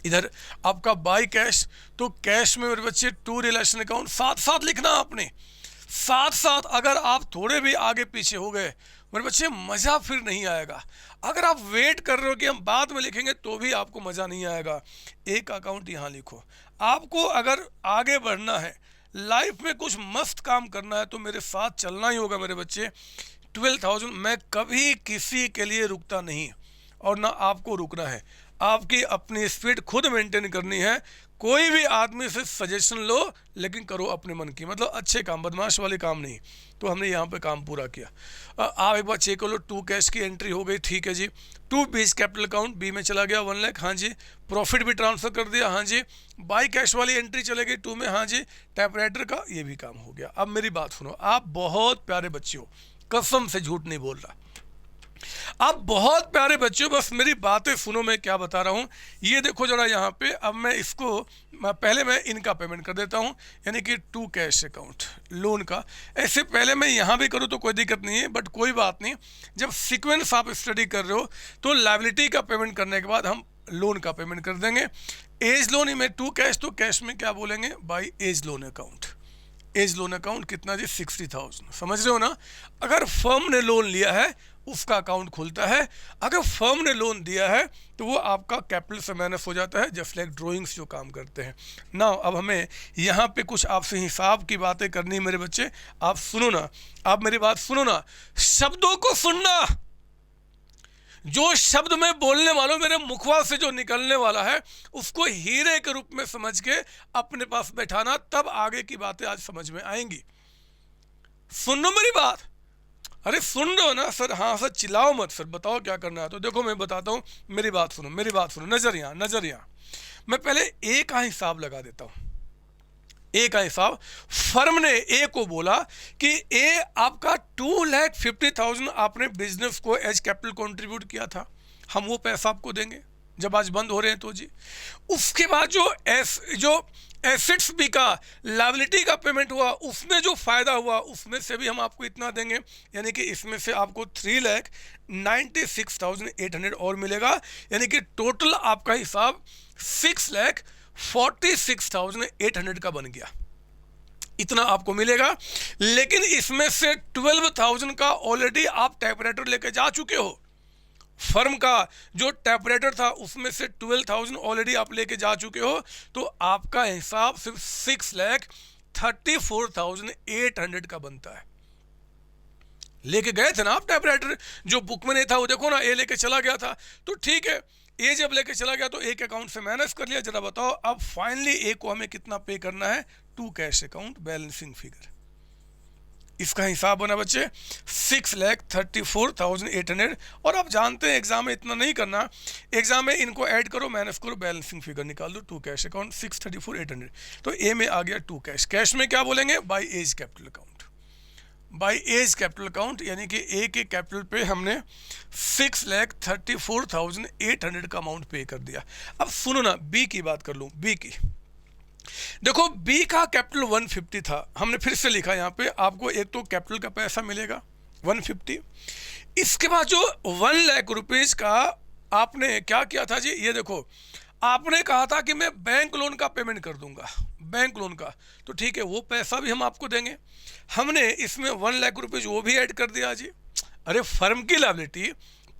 इधर आपका बाय कैश, तो कैश में मेरे बच्चे टू रिलेशन अकाउंट साथ साथ लिखना आपने, साथ साथ। अगर आप थोड़े भी आगे पीछे हो गए मेरे बच्चे मज़ा फिर नहीं आएगा। अगर आप वेट कर रहे हो कि हम बाद में लिखेंगे तो भी आपको मज़ा नहीं आएगा। एक अकाउंट यहाँ लिखो। आपको अगर आगे बढ़ना है, लाइफ में कुछ मस्त काम करना है, तो मेरे साथ चलना ही होगा मेरे बच्चे। 12,000 मैं कभी किसी के लिए रुकता नहीं और ना आपको रुकना है। आपकी अपनी स्पीड खुद मेंटेन करनी है। कोई भी आदमी से सजेशन लो लेकिन करो अपने मन की, मतलब अच्छे काम, बदमाश वाले काम नहीं। तो हमने यहाँ पे काम पूरा किया। आप एक बार चेक कर लो, टू कैश की एंट्री हो गई, ठीक है जी। To B's capital account B में चला गया 1 लाख, हाँ जी। प्रॉफिट भी ट्रांसफर कर दिया, हाँ जी। बाई कैश वाली एंट्री चलेगी 2 में, हाँ जी। टाइपराइटर का ये भी काम हो गया। अब मेरी बात सुनो, आप बहुत प्यारे बच्चे हो, कसम से झूठ नहीं बोल रहा, आप बहुत प्यारे बच्चे हो। बस मेरी बातें सुनो, मैं क्या बता रहा हूँ। ये देखो जरा यहाँ पे, अब मैं इसको पहले मैं इनका पेमेंट कर देता हूँ, यानी कि टू कैश अकाउंट लोन का। ऐसे पहले मैं यहाँ भी करूँ तो कोई दिक्कत नहीं है, बट कोई बात नहीं। जब सीक्वेंस आप स्टडी कर रहे हो तो लायबिलिटी का पेमेंट करने के बाद हम लोन का पेमेंट कर देंगे। एज लोन में टू कैश, तो कैश में क्या बोलेंगे, by A's loan account. A's loan account कितना जी, 60,000। समझ रहे हो ना। अगर फर्म ने लोन लिया है उसका अकाउंट खुलता है, अगर फर्म ने लोन दिया है तो वो आपका कैपिटल से माइनस हो जाता है, जस्ट लाइक ड्राइंग्स जो काम करते हैं ना। अब हमें यहाँ पे कुछ आपसे हिसाब की बातें करनी है मेरे बच्चे। आप सुनो ना, आप मेरी बात सुनो ना, शब्दों को सुनना। जो शब्द मैं बोलने वाला हूं, मेरे मुखवा से जो निकलने वाला है उसको हीरे के रूप में समझ के अपने पास बैठाना, तब आगे की बातें आज समझ में आएंगी। सुनो मेरी बात। अरे सुन रहे हो ना सर, हाँ सर, चिल्लाओ मत सर, बताओ क्या करना है। तो देखो मैं बताता हूँ, मेरी बात सुनो, मेरी बात सुनो। नजर यहाँ, नजर यहाँ। मैं पहले ए का हिसाब लगा देता हूँ। ए का हिसाब, फर्म ने ए को बोला कि ए आपका 2,50,000 आपने बिजनेस को एज कैपिटल कंट्रीब्यूट किया था, हम वो पैसा आपको देंगे जब आज बंद हो रहे हैं तो जी। उसके बाद जो एसेट्स भी का लायबिलिटी का पेमेंट हुआ, उसमें जो फायदा हुआ उसमें से भी हम आपको इतना देंगे, यानी कि इसमें से आपको 3,96,800 और मिलेगा, यानी कि टोटल आपका हिसाब 6,46,800 का बन गया, इतना आपको मिलेगा। लेकिन इसमें से 12,000 का ऑलरेडी आप टाइपराइटर लेके जा चुके हो, फर्म का जो टाइपराइटर था उसमें से 12,000 ऑलरेडी आप लेके जा चुके हो, तो आपका हिसाब सिर्फ 6,34,800 का बनता है। लेके गए थे ना आप टाइपराइटर, जो बुक में नहीं था वो देखो ना, ए लेके चला गया था, तो ठीक है, ए जब लेके चला गया तो एक अकाउंट से माइनस कर लिया। जरा बताओ अब फाइनली ए को हमें कितना पे करना है, to cash account balancing figure, इसका हिसाब बना बच्चे 6,34,800। और आप जानते हैं एग्जाम में इतना नहीं करना, एग्जाम में इनको ऐड करो माइनस करो बैलेंसिंग फिगर निकाल दो, टू कैश अकाउंट 6,34,800, तो ए में आ गया टू कैश। कैश में क्या बोलेंगे, by A's capital account, by A's capital account, यानी कि ए के कैपिटल पे हमने 6,34,800 का अमाउंट पे कर दिया। अब सुनो ना, बी की बात कर लूँ, बी की देखो, बी का कैपिटल 150 था, हमने फिर से लिखा यहाँ पे, आपको एक तो कैपिटल का पैसा मिलेगा 150, इसके बाद जो 1 लाख रुपीज का आपने क्या किया था जी, ये देखो आपने कहा था कि मैं बैंक लोन का पेमेंट कर दूंगा, बैंक लोन का, तो ठीक है वो पैसा भी हम आपको देंगे। हमने इसमें 1 लाख रुपीज वो भी ऐड कर दिया जी। अरे फर्म की लायबिलिटी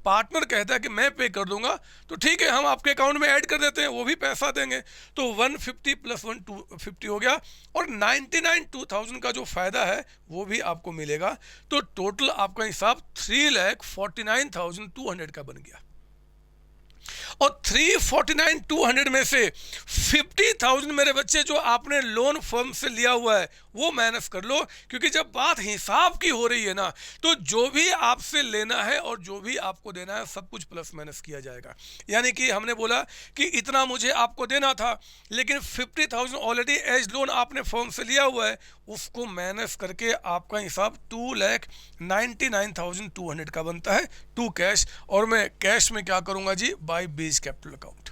पार्टनर कहता है कि मैं पे कर दूंगा, तो ठीक है हम आपके अकाउंट में ऐड कर देते हैं, वो भी पैसा देंगे, तो 150 प्लस 1 250 हो गया, और 99,200 का जो फायदा है वो भी आपको मिलेगा, तो टोटल आपका हिसाब 3,49,200 का बन गया। और 349,200 में से 50,000 मेरे बच्चे जो आपने लोन फर्म से लिया हुआ है वो माइनस कर लो, क्योंकि जब बात हिसाब की हो रही है ना, तो जो भी आपसे लेना है और जो भी आपको देना है सब कुछ प्लस माइनस किया जाएगा। यानी कि हमने बोला कि इतना मुझे आपको देना था, लेकिन 50,000 ऑलरेडी एज लोन आपने फर्म से लिया हुआ है, उसको माइनस करके आपका हिसाब 2,99,200 का बनता है, टू कैश। और मैं कैश में क्या करूंगा जी, by B's capital account,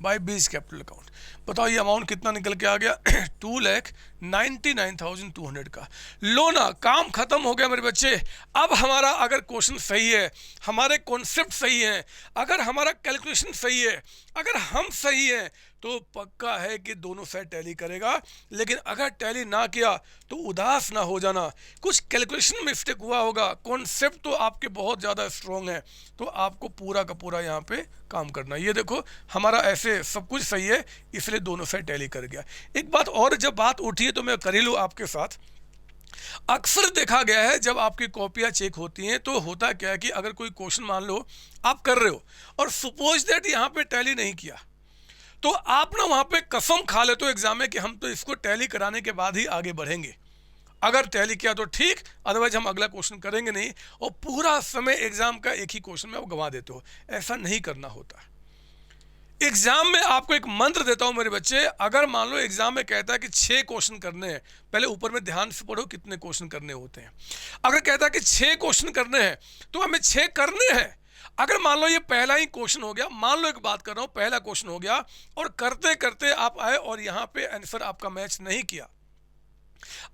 by B's capital account. बताओ ये अमाउंट कितना निकल के आ गया 2,99,200 का। लो ना, काम खत्म हो गया मेरे बच्चे। अब हमारा अगर क्वेश्चन सही है, हमारे कॉन्सेप्ट सही है, अगर हमारा कैलकुलेशन सही है, अगर हम सही हैं, तो पक्का है कि दोनों साइड टैली करेगा। लेकिन अगर टैली ना किया तो उदास ना हो जाना, कुछ कैलकुलेशन मिस्टेक हुआ होगा, कॉन्सेप्ट तो आपके बहुत ज़्यादा स्ट्रॉन्ग है, तो आपको पूरा का पूरा यहाँ पे काम करना। ये देखो हमारा ऐसे सब कुछ सही है, इसलिए दोनों साइड टैली कर गया। एक बात और जब बात उठी है तो मैं कर ही लूँ आपके साथ। अक्सर देखा गया है जब आपकी कॉपियाँ चेक होती हैं तो होता क्या है कि अगर कोई क्वेश्चन मान लो आप कर रहे हो और सपोज दैट यहाँ पे टैली नहीं किया, तो आप ना वहाँ पे कसम खा लेते हो एग्जाम में कि हम तो इसको टैली कराने के बाद ही आगे बढ़ेंगे। अगर टैली किया तो ठीक, अदरवाइज हम अगला क्वेश्चन करेंगे नहीं, और पूरा समय एग्जाम का एक ही क्वेश्चन में आप गंवा देते हो। ऐसा नहीं करना होता। एग्जाम में आपको एक मंत्र देता हूं मेरे बच्चे, अगर मान लो एग्जाम में कहता है कि 6 क्वेश्चन करने हैं, पहले ऊपर में ध्यान से पढ़ो कितने क्वेश्चन करने होते हैं। अगर कहता है कि 6 क्वेश्चन करने हैं तो हमें 6 करने हैं। अगर मान लो ये पहला ही क्वेश्चन हो गया, मान लो एक बात कर रहा हूं, पहला क्वेश्चन हो गया और करते करते आप आए और यहां पे आंसर आपका मैच नहीं किया,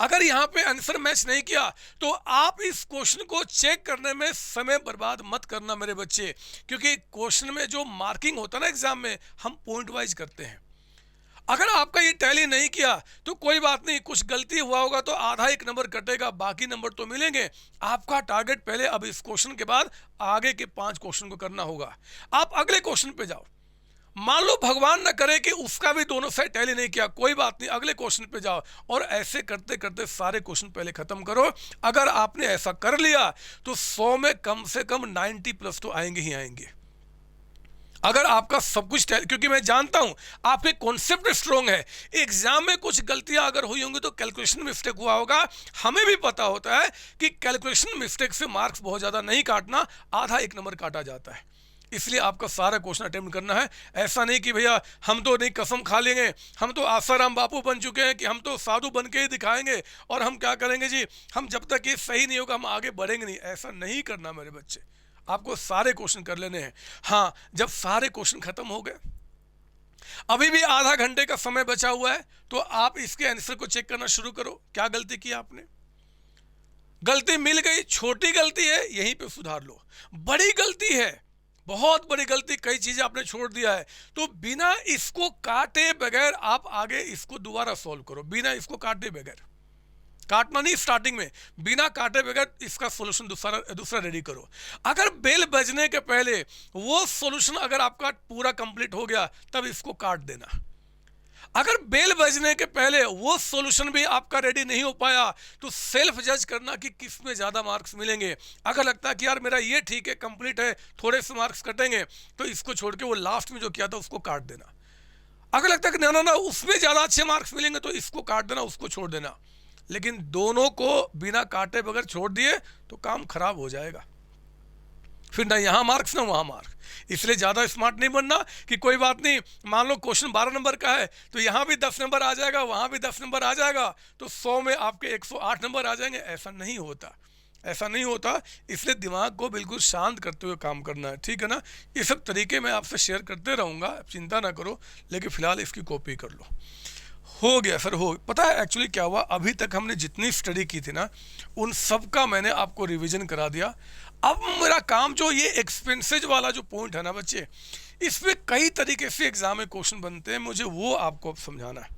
अगर यहां पे आंसर मैच नहीं किया तो आप इस क्वेश्चन को चेक करने में समय बर्बाद मत करना मेरे बच्चे, क्योंकि क्वेश्चन में जो मार्किंग होता है ना एग्जाम में, हम पॉइंट वाइज करते हैं। अगर आपका ये टैली नहीं किया तो कोई बात नहीं, कुछ गलती हुआ होगा तो आधा एक नंबर कटेगा, बाकी नंबर तो मिलेंगे। आपका टारगेट पहले अब इस क्वेश्चन के बाद आगे के 5 क्वेश्चन को करना होगा। आप अगले क्वेश्चन पे जाओ, मान लो भगवान न करे कि उसका भी दोनों साइड टैली नहीं किया, कोई बात नहीं, अगले क्वेश्चन पे जाओ, और ऐसे करते करते सारे क्वेश्चन पहले खत्म करो। अगर आपने ऐसा कर लिया तो 100 में कम से कम 90 प्लस तो आएंगे ही आएंगे। अगर आपका सब कुछ, क्योंकि मैं जानता हूं आपके कॉन्सेप्ट स्ट्रॉन्ग है, एग्जाम में कुछ गलतियां अगर हुई होंगी तो कैलकुलेशन मिस्टेक हुआ होगा। हमें भी पता होता है कि कैलकुलेशन मिस्टेक से मार्क्स बहुत ज़्यादा नहीं काटना, आधा एक नंबर काटा जाता है। इसलिए आपका सारा क्वेश्चन अटेम्प्ट करना है। ऐसा नहीं कि भैया हम तो नहीं कसम खा लेंगे, हम तो आसाराम बापू बन चुके हैं कि हम तो साधु बन के ही दिखाएंगे और हम क्या करेंगे जी, हम जब तक ये सही नहीं होगा हम आगे बढ़ेंगे नहीं। ऐसा नहीं करना मेरे बच्चे, आपको सारे क्वेश्चन कर लेने हैं। हाँ, जब सारे क्वेश्चन खत्म हो गए, अभी भी आधा घंटे का समय बचा हुआ है, तो आप इसके आंसर को चेक करना शुरू करो। क्या गलती की आपने? गलती मिल गई, छोटी गलती है यहीं पे सुधार लो। बड़ी गलती है, बहुत बड़ी गलती, कई चीजें आपने छोड़ दिया है, तो बिना इसको काटे बगैर आप आगे इसको दोबारा सॉल्व करो। बिना इसको काटे बगैर, काटना नहीं स्टार्टिंग में, बिना काटे बगैर इसका सॉल्यूशन दूसरा रेडी करो। अगर बेल बजने के पहले वो सॉल्यूशन अगर आपका पूरा कंप्लीट हो गया तब इसको काट देना। अगर बेल बजने के पहले वो सॉल्यूशन भी आपका रेडी नहीं हो पाया तो सेल्फ जज करना कि किस में ज़्यादा मार्क्स मिलेंगे। अगर लगता है कि यार मेरा ये ठीक है, कंप्लीट है, थोड़े से मार्क्स कटेंगे, तो इसको छोड़ के वो लास्ट में जो किया था उसको काट देना। अगर लगता है कि ना ना ना उसमें ज़्यादा अच्छे मार्क्स मिलेंगे तो इसको काट देना, उसको छोड़ देना। लेकिन दोनों को बिना काटे बगैर छोड़ दिए तो काम खराब हो जाएगा, फिर ना यहाँ मार्क्स ना वहाँ मार्क्स। इसलिए ज़्यादा स्मार्ट नहीं बनना कि कोई बात नहीं, मान लो क्वेश्चन 12 नंबर का है तो यहाँ भी 10 नंबर आ जाएगा, वहाँ भी 10 नंबर आ जाएगा, तो 100 में आपके 108 नंबर आ जाएंगे। ऐसा नहीं होता, ऐसा नहीं होता। इसलिए दिमाग को बिल्कुल शांत करते हुए काम करना है, ठीक है ना। ये सब तरीके मैं आपसे शेयर करते रहूँगा, चिंता ना करो, लेकिन फ़िलहाल इसकी कॉपी कर लो। हो गया सर, हो पता है एक्चुअली क्या हुआ, अभी तक हमने जितनी स्टडी की थी ना उन सब का मैंने आपको रिवीजन करा दिया। अब मेरा काम जो ये एक्सपेंसेज वाला जो पॉइंट है ना बच्चे, इसमें कई तरीके से एग्जाम में क्वेश्चन बनते हैं, मुझे वो आपको अब समझाना है,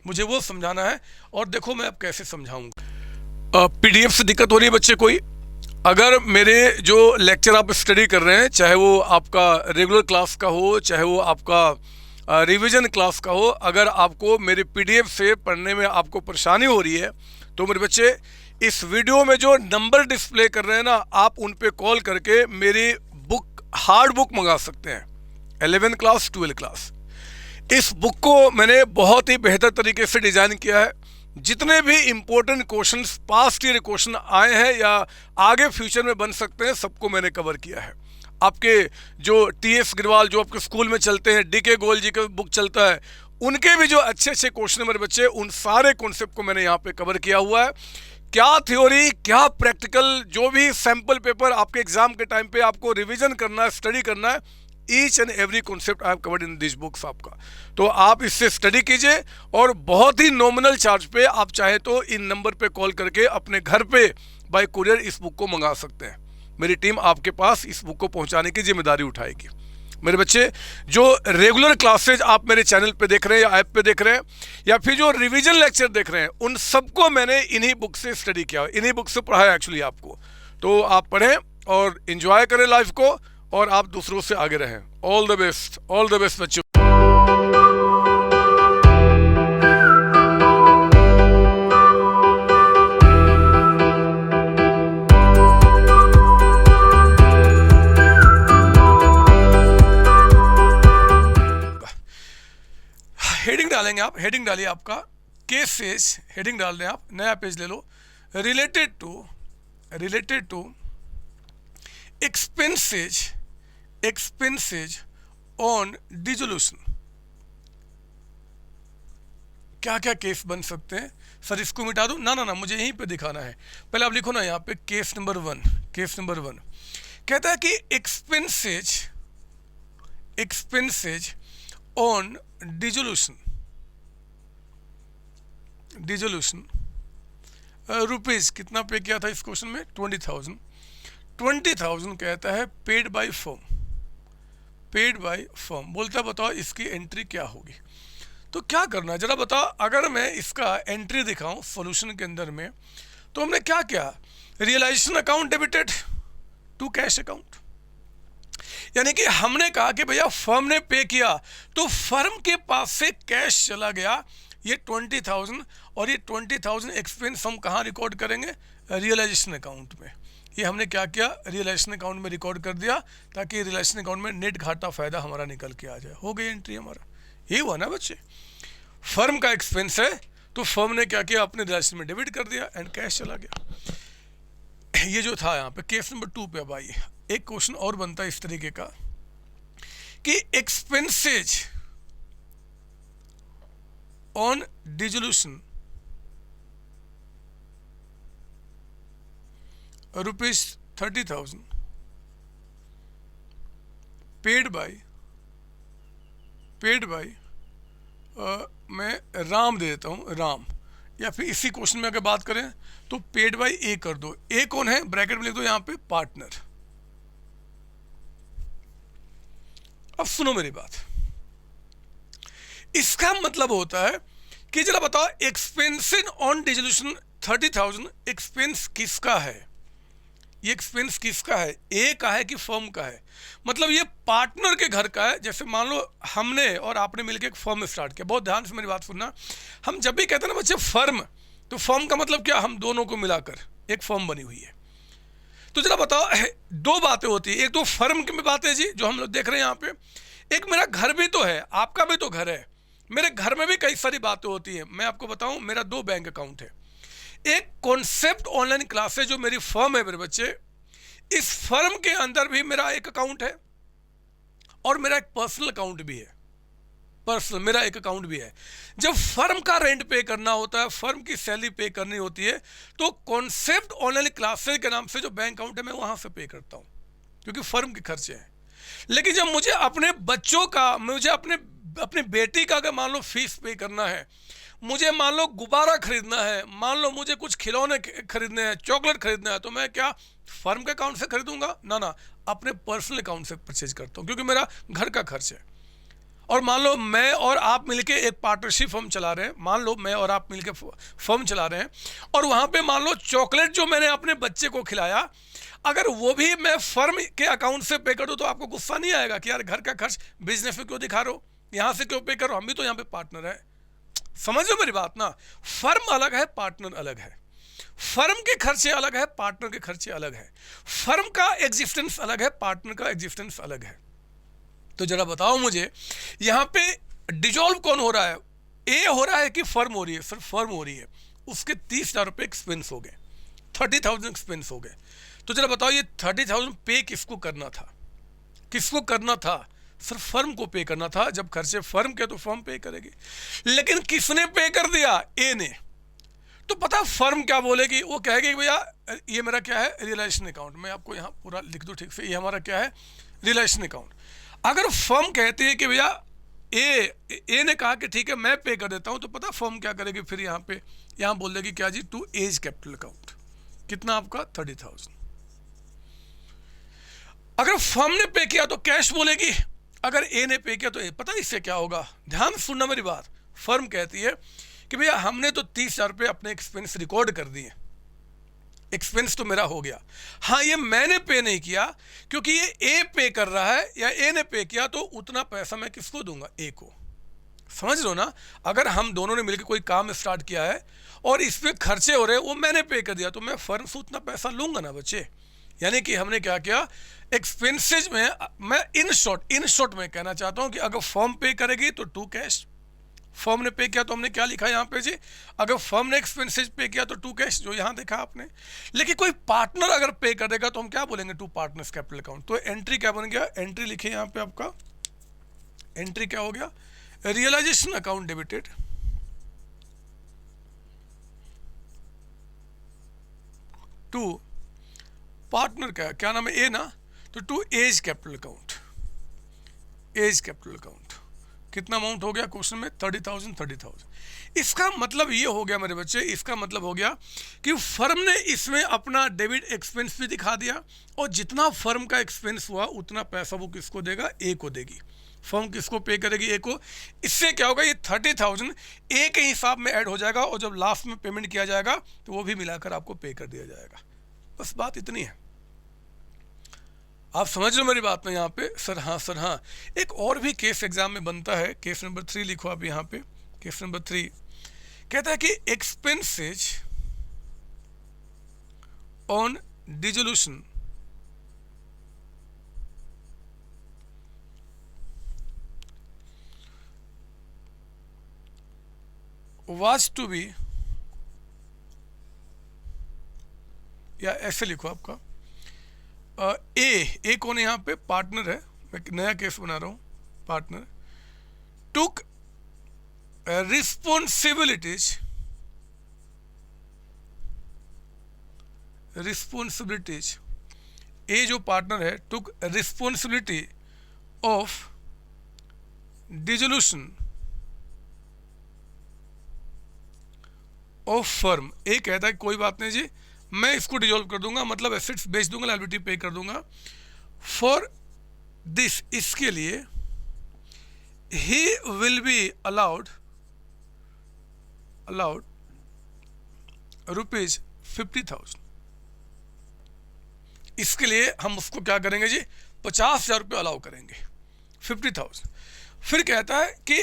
मुझे वो समझाना है। और देखो मैं अब कैसे समझाऊंगा। पीडीएफ से दिक्कत हो रही है बच्चे कोई? अगर मेरे जो लेक्चर आप स्टडी कर रहे हैं, चाहे वो आपका रेगुलर क्लास का हो, चाहे वो आपका रिवीजन क्लास का हो, अगर आपको मेरे पीडीएफ से पढ़ने में आपको परेशानी हो रही है तो मेरे बच्चे इस वीडियो में जो नंबर डिस्प्ले कर रहे हैं ना, आप उन पे कॉल करके मेरी बुक, हार्ड बुक मंगा सकते हैं, 11 क्लास 12 क्लास। इस बुक को मैंने बहुत ही बेहतर तरीके से डिज़ाइन किया है। जितने भी important questions past year question आए हैं या आगे फ्यूचर में बन सकते हैं, सबको मैंने कवर किया है। आपके जो टीएस गिरवाल जो आपके स्कूल में चलते हैं, डीके गोयल जी का बुक चलता है, उनके भी जो अच्छे अच्छे क्वेश्चन है मेरे बच्चे, उन सारे कॉन्सेप्ट को मैंने यहाँ पे कवर किया हुआ है। क्या थ्योरी क्या प्रैक्टिकल, जो भी सैम्पल पेपर आपके एग्जाम के टाइम पे आपको रिवीजन करना है, स्टडी करना है, each and every concept I have covered in this books आपका। तो आप इससे स्टडी कीजिए और बहुत ही नॉमिनल चार्ज पे आप चाहे तो इन नंबर पे कॉल करके अपने घर पे बाय कुरियर इस बुक को मंगा सकते हैं। मेरी टीम आपके पास इस बुक को पहुंचाने की जिम्मेदारी उठाएगी। मेरे बच्चे, जो रेगुलर क्लासेज आप मेरे चैनल पे देख रहे हैं या ऐप पे देख रहे हैं, या फिर जो रिवीजन लेक्चर देख रहे हैं, उन सबको मैंने इन्हीं बुक से स्टडी किया, इन्हीं बुक से पढ़ाया एक्चुअली आपको। तो आप पढ़ें और एंजॉय करें लाइफ को, और आप दूसरों से आगे रहें। ऑल द बेस्ट बच्चों। हेडिंग डालेंगे आप, हेडिंग डालिए आपका केसेस, हेडिंग डाल दें आप, नया पेज ले लो। Related to expenses on dissolution. क्या क्या केस बन सकते हैं सर? इसको मिटा दूं? ना ना ना, मुझे यहीं पे दिखाना है। पहले आप लिखो ना यहाँ पे केस नंबर वन कहता है कि एक्सपेंसेज ऑन डिसोल्यूशन रुपीज कितना पे किया था इस क्वेश्चन में? 20,000 कहता है पेड बाय फर्म। बोलता है बताओ इसकी एंट्री क्या होगी। तो क्या करना जरा बताओ। अगर मैं इसका एंट्री दिखाऊं सॉल्यूशन के अंदर में, तो हमने क्या किया, realisation account debited to cash account, यानी कि हमने कहा कि भैया फर्म ने पे किया तो फर्म के पास से कैश चला गया, ये 20,000, और ये 20,000 एक्सपेंस हम कहाँ रिकॉर्ड करेंगे? रियलाइजेशन अकाउंट में। ये हमने क्या किया, रियलाइजेशन अकाउंट में रिकॉर्ड कर दिया, ताकि रियलाइजेशन अकाउंट में नेट घाटा फायदा हमारा निकल के आ जाए। हो गई एंट्री हमारा। ये हुआ ना बच्चे, फर्म का एक्सपेंस है तो फर्म ने क्या किया, अपने रियलाइजेशन में डेबिट कर दिया एंड कैश चला गया। ये जो था यहाँ पे केस नंबर 2 पे। अब आइए, एक क्वेश्चन और बनता है इस तरीके का। कि expenses on dissolution ₹30,000 paid by मैं राम दे देता हूं, राम, या फिर इसी क्वेश्चन में अगर बात करें तो पेड बाय ए कर दो। ए कौन है, ब्रैकेट में लिख दो यहां पे पार्टनर। अब सुनो मेरी बात, इसका मतलब होता है कि जरा बताओ एक्सपेंसेस ऑन डिसोल्यूशन 30,000 एक्सपेंस किसका है, ये एक्सपेंस किसका है, ए का है कि फर्म का है। मतलब ये पार्टनर के घर का है। जैसे मान लो हमने और आपने मिलकर एक फर्म स्टार्ट किया, बहुत ध्यान से मेरी बात सुनना, हम जब भी कहते हैं ना बच्चे फर्म, तो फर्म का मतलब क्या, हम दोनों को मिलाकर एक फर्म बनी हुई है। तो जरा बताओ, दो बातें होती है, एक तो फर्म की बात है जी जो हम लोग देख रहे हैं यहाँ पे, एक मेरा घर भी तो है, आपका भी तो घर है, मेरे घर में भी कई सारी बातें होती हैं। मैं आपको बताऊं, मेरा 2 बैंक अकाउंट है, एक कॉन्सेप्ट ऑनलाइन क्लासेस जो मेरी फर्म है मेरे बच्चे, इस फर्म के अंदर भी मेरा एक अकाउंट है और मेरा एक पर्सनल अकाउंट भी है, पर्सनल मेरा एक अकाउंट भी है। जब फर्म का रेंट पे करना होता है, फर्म की सैलरी पे करनी होती है, तो कॉन्सेप्ट ऑनलाइन क्लासेस के नाम से जो बैंक अकाउंट है मैं वहां से पे करता हूं, क्योंकि फर्म के खर्चे हैं। लेकिन जब मुझे अपने बच्चों का, मुझे अपने बेटी का अगर मान लो फीस पे करना है, मुझे मान लो गुब्बारा खरीदना है, मान लो मुझे कुछ खिलौने खरीदने हैं, चॉकलेट खरीदना है, तो मैं क्या फर्म के अकाउंट से खरीदूंगा? ना, अपने पर्सनल अकाउंट से परचेज करता हूं, क्योंकि मेरा घर का खर्च है। और मान लो मैं और आप मिलके एक पार्टनरशिप फर्म चला रहे हैं, मान लो मैं और आप मिलके फर्म चला रहे हैं, और वहां पे मान लो चॉकलेट जो मैंने अपने बच्चे को खिलाया, अगर वो भी मैं फर्म के अकाउंट से पे कर दूं तो आपको गुस्सा नहीं आएगा कि यार घर का खर्च बिजनेस में क्यों दिखा रहे हो, यहां से क्यों पे करो, हम भी तो यहाँ पे पार्टनर है। समझ लो मेरी बात ना, फर्म अलग है, पार्टनर अलग है। फर्म के खर्चे अलग है, पार्टनर के खर्चे अलग है। फर्म का एग्जिस्टेंस अलग है, पार्टनर का एग्जिस्टेंस अलग है। तो जरा बताओ मुझे, यहां पे डिजॉल्व कौन हो रहा है, ए हो रहा है कि फर्म हो रही है? सिर्फ फर्म हो रही है, उसके 30,000 रुपए एक्सपेंस हो गए, 30,000 एक्सपेंस हो गए। तो जरा बताओ ये 30,000 पे किसको करना था, किसको करना था? सिर्फ फर्म को पे करना था। जब खर्चे फर्म के तो फर्म पे करेगी, लेकिन किसने पे कर दिया? ए ने। तो पता फर्म क्या बोलेगी, वो कहेगी भैया ये मेरा क्या है, रियलाइजेशन अकाउंट। मैं आपको यहाँ पूरा लिख दूँ ठीक से, ये हमारा क्या है, रियलाइजेशन अकाउंट। अगर फर्म कहती है कि भैया ए ने कहा कि ठीक है मैं पे कर देता हूँ, तो पता फर्म क्या करेगी फिर यहाँ बोल देगी क्या जी, टू एज कैपिटल अकाउंट। कितना आपका? 30,000। अगर फर्म ने पे किया तो कैश बोलेगी, अगर ए ने पे किया तो ए। पता इससे क्या होगा, ध्यान सुनना मेरी बात। फर्म कहती है कि भैया हमने तो 30,000 रुपये अपने एक्सपेंस रिकॉर्ड कर दिए, एक्सपेंस तो मेरा हो गया। हाँ ये मैंने पे नहीं किया, क्योंकि ये ए पे कर रहा है, या ए ने पे किया, तो उतना पैसा मैं किसको दूंगा? ए को। समझ लो ना, अगर हम दोनों ने मिलकर कोई काम स्टार्ट किया है और इस पे खर्चे हो रहे हैं, वो मैंने पे कर दिया, तो मैं फर्म से उतना पैसा लूंगा ना बच्चे। यानी कि हमने क्या किया, एक्सपेंसेज में मैं इन शॉर्ट में कहना चाहता हूं कि अगर फर्म पे करेगी तो टू कैश, फर्म ने पे किया तो हमने क्या लिखा यहाँ पे जी, अगर फर्म ने एक्सपेंसेज पे किया तो टू कैश, जो यहाँ देखा आपने। लेकिन कोई पार्टनर अगर पे कर देगा तो हम क्या बोलेंगे? To partners capital account. तो एंट्री क्या बन गया? एंट्री लिखिए यहाँ पे, आपका एंट्री क्या हो गया? Realisation account debited to partner का क्या नाम है? ए ना, तो to A's capital account. A's capital account कितना अमाउंट हो गया क्वेश्चन में? 30,000। इसका मतलब ये हो गया मेरे बच्चे, इसका मतलब हो गया कि फर्म ने इसमें अपना डेबिट एक्सपेंस भी दिखा दिया, और जितना फर्म का एक्सपेंस हुआ उतना पैसा वो किसको देगा? ए को देगी। फर्म किसको पे करेगी? ए को। इससे क्या होगा, ये 30,000 ए के हिसाब में ऐड हो जाएगा, और जब लास्ट में पेमेंट किया जाएगा तो वो भी मिलाकर आपको पे कर दिया जाएगा। बस बात इतनी है, आप समझ लो मेरी बात में। यहाँ पे सर हाँ, एक और भी केस एग्जाम में बनता है, केस नंबर 3 लिखो आप यहाँ पे। केस नंबर 3 कहता है कि expenses on dissolution was to be, या ऐसे लिखो आपका ए कौन है यहाँ पे? पार्टनर है। मैं नया केस बना रहा हूँ, partner took responsibilities ए जो पार्टनर है took responsibility of dissolution of firm। ए कहता है कोई बात नहीं जी, मैं इसको डिजोल्व कर दूंगा, मतलब एसेट्स बेच दूंगा, लायबिलिटी पे कर दूंगा। फॉर दिस, इसके लिए ही विल बी अलाउड ₹50,000। इसके लिए हम उसको क्या करेंगे जी, 50,000 रुपये अलाउ करेंगे, 50,000। फिर कहता है कि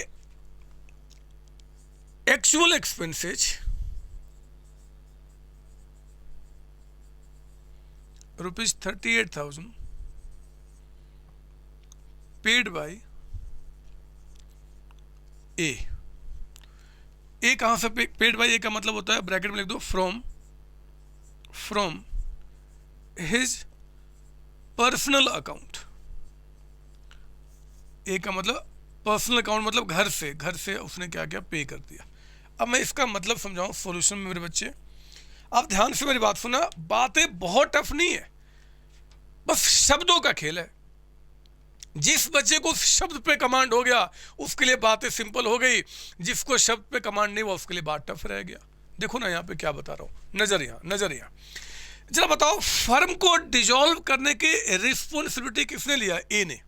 एक्चुअल एक्सपेंसेज ₹38,000 पेड बाय ए कहां से पेड बाय ए का मतलब होता है, ब्रैकेट में लिख दो, फ्रॉम हिज पर्सनल अकाउंट। ए का मतलब पर्सनल अकाउंट, मतलब घर से उसने क्या किया, पे कर दिया। अब मैं इसका मतलब समझाऊं सॉल्यूशन में मेरे बच्चे, आप ध्यान से मेरी बात सुना, बातें बहुत टफ नहीं है, बस शब्दों का खेल है। जिस बच्चे को शब्द पे कमांड हो गया उसके लिए बातें सिंपल हो गई, जिसको शब्द पे कमांड नहीं हुआ उसके लिए बात टफ रह गया। देखो ना यहाँ पे क्या बता रहा हूं, नजर यहाँ जरा बताओ, फर्म को डिसॉल्व करने की रिस्पॉन्सिबिलिटी किसने लिया, ए ने।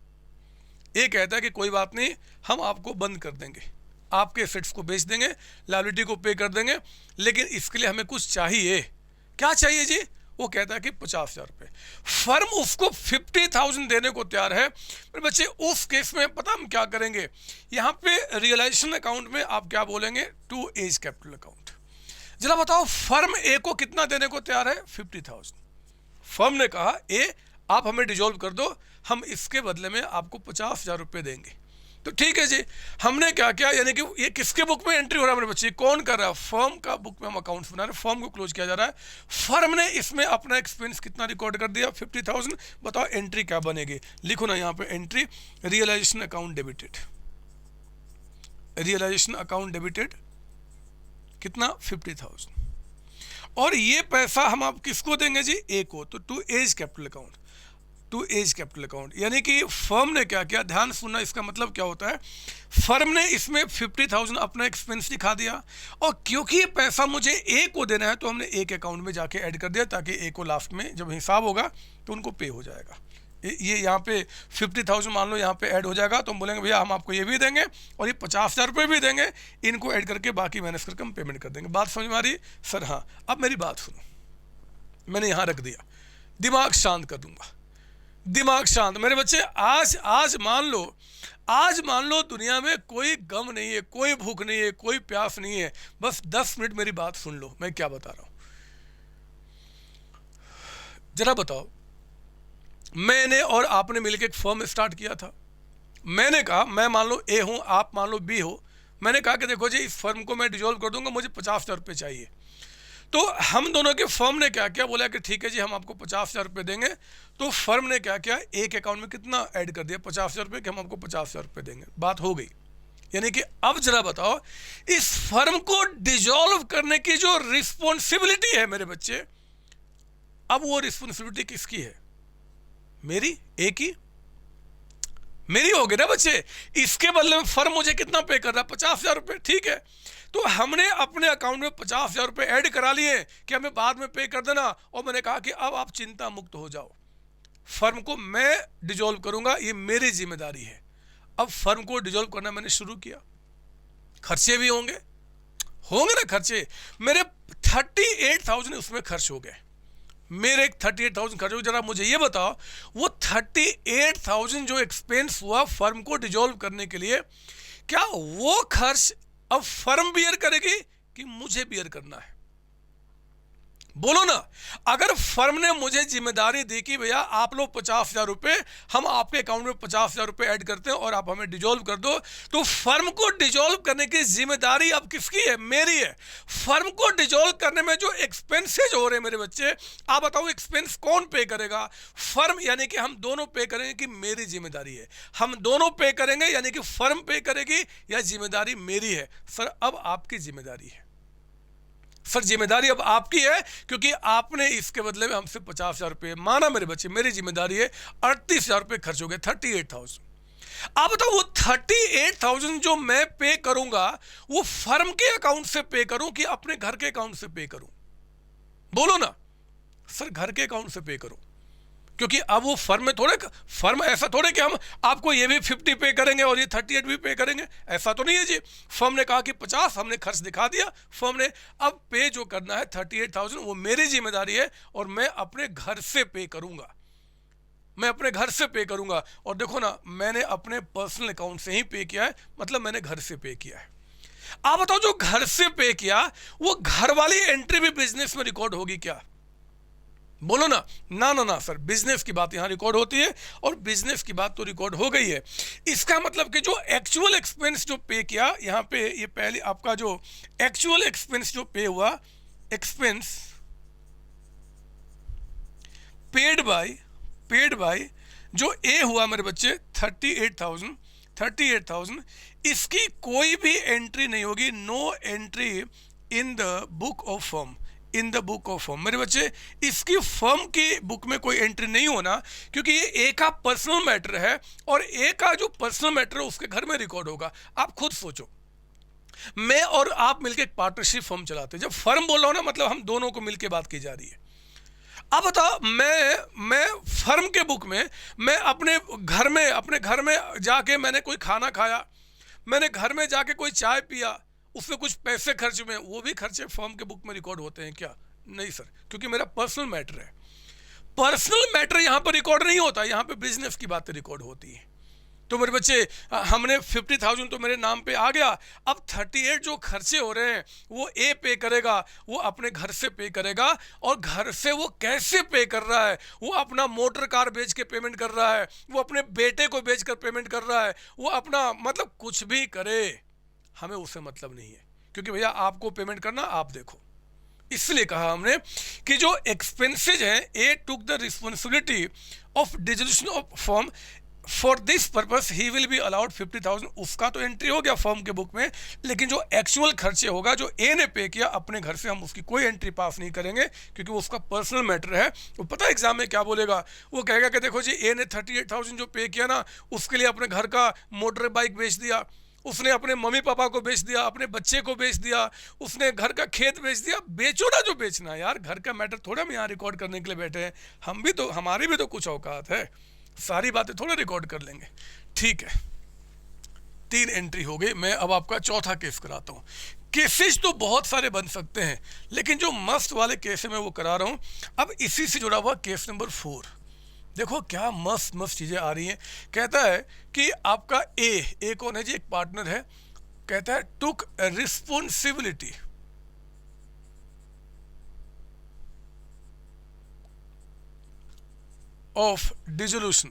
ए कहता है कि कोई बात नहीं, हम आपको बंद कर देंगे, आपके एसेट्स को बेच देंगे, लायबिलिटी को पे कर देंगे, लेकिन इसके लिए हमें कुछ चाहिए। क्या चाहिए जी, वो कहता है कि 50,000 रुपये। फर्म उसको 50,000 देने को तैयार है। मेरे बच्चे उस केस में पता हम क्या करेंगे, यहाँ पे रियलाइजेशन अकाउंट में आप क्या बोलेंगे, टू एज कैपिटल अकाउंट। जरा बताओ, फर्म ए को कितना देने को तैयार है, 50,000। फर्म ने कहा ए आप हमें डिसॉल्व कर दो, हम इसके बदले में आपको 50,000 रुपये देंगे। तो ठीक है जी, हमने क्या किया, यानी कि ये किसके बुक में एंट्री हो रहा है मेरे बच्चे, कौन कर रहा है, फर्म का बुक में हम अकाउंट्स बना रहे हैं, फर्म को क्लोज किया जा रहा है। फर्म ने इसमें अपना एक्सपेंस कितना रिकॉर्ड कर दिया, 50,000। बताओ एंट्री क्या बनेगी, लिखो ना यहाँ पे entry, realisation account debited, realisation account debited कितना, 50,000। और ये पैसा हम आप किसको देंगे जी, ए को, तो to A's capital account, to A's capital account. यानी कि फर्म ने क्या किया, ध्यान सुनना, इसका मतलब क्या होता है, फर्म ने इसमें 50,000 अपना एक्सपेंस दिखा दिया, और क्योंकि ये पैसा मुझे ए को देना है तो हमने ए के अकाउंट में जाके ऐड कर दिया, ताकि ए को लास्ट में जब हिसाब होगा तो उनको पे हो जाएगा। ये यहाँ पे 50,000 मान लो यहाँ पे ऐड हो जाएगा, तो हम बोलेंगे भैया हम आपको ये भी देंगे और ये 50,000 रुपये भी देंगे, इनको ऐड करके बाकी मैनेज करके हम पेमेंट कर देंगे। बात समझ में आ रही सर? हाँ, अब मेरी बात सुनो, मैंने यहाँ रख दिया, दिमाग शांत कर दूंगा, दिमाग शांत मेरे बच्चे। आज मान लो दुनिया में कोई गम नहीं है, कोई भूख नहीं है, कोई प्यास नहीं है, बस 10 मिनट मेरी बात सुन लो, मैं क्या बता रहा हूं। जरा बताओ, मैंने और आपने मिलकर एक फर्म स्टार्ट किया था। मैंने कहा, मैं मान लो ए हूं, आप मान लो बी हो, मैंने कहा कि देखो जी इस फर्म को मैं डिसॉल्व कर दूंगा, मुझे 50,000 रुपये चाहिए। तो हम दोनों के फर्म ने क्या किया, बोला कि ठीक है जी हम आपको 50,000 रुपये देंगे। तो फर्म ने क्या किया, एक अकाउंट में कितना ऐड कर दिया, 50,000 रुपये, कि हम आपको 50,000 रुपये देंगे। बात हो गई। यानी कि अब जरा बताओ, इस फर्म को डिसॉल्व करने की जो रिस्पॉन्सिबिलिटी है मेरे बच्चे, अब वो रिस्पॉन्सिबिलिटी किसकी है, मेरी, ए की, मेरी होगी ना बच्चे। इसके बदले में फर्म मुझे कितना पे कर रहा है, 50,000 रुपये, ठीक है। तो हमने अपने अकाउंट में 50,000 रुपये ऐड करा लिए कि हमें बाद में पे कर देना, और मैंने कहा कि अब आप चिंता मुक्त हो जाओ, फर्म को मैं डिसॉल्व करूंगा, ये मेरी जिम्मेदारी है। अब फर्म को डिसॉल्व करना मैंने शुरू किया, खर्चे भी होंगे ना खर्चे, मेरे 38,000 उसमें खर्च हो गए, मेरे 38,000 खर्च हो। जरा मुझे ये बताओ, वो 38,000 जो एक्सपेंस हुआ फर्म को डिसॉल्व करने के लिए, क्या वो खर्च अब फर्म बियर करेगी कि मुझे बियर करना है? बोलो ना। अगर फर्म ने मुझे जिम्मेदारी दी कि भैया आप लोग 50,000 रुपये, हम आपके अकाउंट में 50,000 रुपये ऐड करते हैं और आप हमें डिजोल्व कर दो, तो फर्म को डिजोल्व करने की जिम्मेदारी अब किसकी है? मेरी है। फर्म को डिजोल्व करने में जो एक्सपेंसेज हो रहे हैं मेरे बच्चे, आप बताओ एक्सपेंस कौन पे करेगा? फर्म, यानी कि हम दोनों पे करेंगे कि मेरी जिम्मेदारी है? हम दोनों पे करेंगे, यानी कि फर्म पे करेगी या जिम्मेदारी मेरी है? सर अब आपकी जिम्मेदारी है। सर जिम्मेदारी अब आपकी है, क्योंकि आपने इसके बदले में हमसे 50,000 रुपये माना मेरे बच्चे, मेरी जिम्मेदारी है। 38,000 रुपये खर्च हो गए, 38,000। आप बताओ वो 38,000 जो मैं पे करूंगा वो फर्म के अकाउंट से पे करूं कि अपने घर के अकाउंट से पे करूं? बोलो ना। सर घर के अकाउंट से पे करो, क्योंकि अब वो फर्म में थोड़े, फर्म ऐसा थोड़े कि हम आपको ये भी 50 पे करेंगे और ये 38 भी पे करेंगे, ऐसा तो नहीं है जी। फर्म ने कहा कि 50, हमने खर्च दिखा दिया फर्म ने। अब पे जो करना है 38,000 वो मेरी जिम्मेदारी है और मैं अपने घर से पे करूंगा, मैं अपने घर से पे करूंगा। और देखो ना, मैंने अपने पर्सनल अकाउंट से ही पे किया है, मतलब मैंने घर से पे किया है। आप बताओ जो घर से पे किया वो घर वाली एंट्री भी बिजनेस में रिकॉर्ड होगी क्या? बोलो ना। ना ना ना सर, बिजनेस की बात यहां रिकॉर्ड होती है और बिजनेस की बात तो रिकॉर्ड हो गई है। इसका मतलब कि जो एक्चुअल एक्सपेंस जो पे किया यहां पे, ये पहले आपका जो एक्चुअल एक्सपेंस जो पे हुआ, एक्सपेंस पेड बाय जो ए हुआ मेरे बच्चे 38,000, इसकी कोई भी एंट्री नहीं होगी। No entry in the book of firm, in the book of firm मेरे बच्चे, इसकी फर्म की बुक में कोई एंट्री नहीं होना, क्योंकि ये ए का पर्सनल मैटर है और ए का जो पर्सनल मैटर है उसके घर में रिकॉर्ड होगा। आप खुद सोचो, मैं और आप मिलकर एक पार्टनरशिप फर्म चलाते हैं। जब फर्म बोल रहा हूं ना, मतलब हम दोनों को मिलकर बात की जा रही है। अब बताओ, मैं फर्म के बुक में, मैं अपने घर में जाके मैंने कोई खाना खाया, मैंने घर में जाके कोई चाय पिया, उसमें कुछ पैसे खर्च हुए, वो भी खर्चे फर्म के बुक में रिकॉर्ड होते हैं क्या? नहीं सर, क्योंकि मेरा पर्सनल मैटर है। पर्सनल मैटर यहां पर रिकॉर्ड नहीं होता, यहां पे बिजनेस की बातें रिकॉर्ड होती हैं। तो मेरे बच्चे, हमने 50,000 तो मेरे नाम पे आ गया। अब 38 जो खर्चे हो रहे हैं वो ए पे करेगा, वो अपने घर से पे करेगा। और घर से वो कैसे पे कर रहा है? वो अपना मोटर कार बेच के पेमेंट कर रहा है, वो अपने बेटे को बेच कर पेमेंट कर रहा है, वो अपना मतलब कुछ भी करे, हमें उससे मतलब नहीं है, क्योंकि भैया आपको पेमेंट करना आप देखो। इसलिए कहा हमने कि जो एक्सपेंसेज हैं, he took the responsibility of dissolution of firm, for this purpose he will be allowed 50,000। उसका तो एंट्री हो गया फर्म के बुक में, लेकिन जो एक्चुअल खर्चे होगा जो ए ने पे किया अपने घर से, हम उसकी कोई एंट्री पास नहीं करेंगे, क्योंकि वो उसका पर्सनल मैटर है। वो पता है एग्जाम में क्या बोलेगा? वो कहेगा कि देखो जी, ए ने 38,000 जो पे किया ना, उसके लिए अपने घर का मोटर बाइक बेच दिया, उसने अपने मम्मी पापा को बेच दिया, अपने बच्चे को बेच दिया, उसने घर का खेत बेच दिया। बेचो ना जो बेचना है यार, घर का मैटर थोड़ा हम यहाँ रिकॉर्ड करने के लिए बैठे हैं। हम भी तो, हमारी भी तो कुछ औकात है, सारी बातें थोड़ा रिकॉर्ड कर लेंगे। ठीक है, 3 एंट्री हो गई। मैं अब आपका चौथा केस कराता हूँ। केसेस तो बहुत सारे बन सकते हैं, लेकिन जो मस्त वाले केस है मैं वो करा रहा हूँ। अब इसी से जुड़ा हुआ केस नंबर 4, देखो क्या मस्त मस्त चीज़ें आ रही हैं। कहता है कि आपका ए कौन है जी? एक पार्टनर है। कहता है took responsibility of dissolution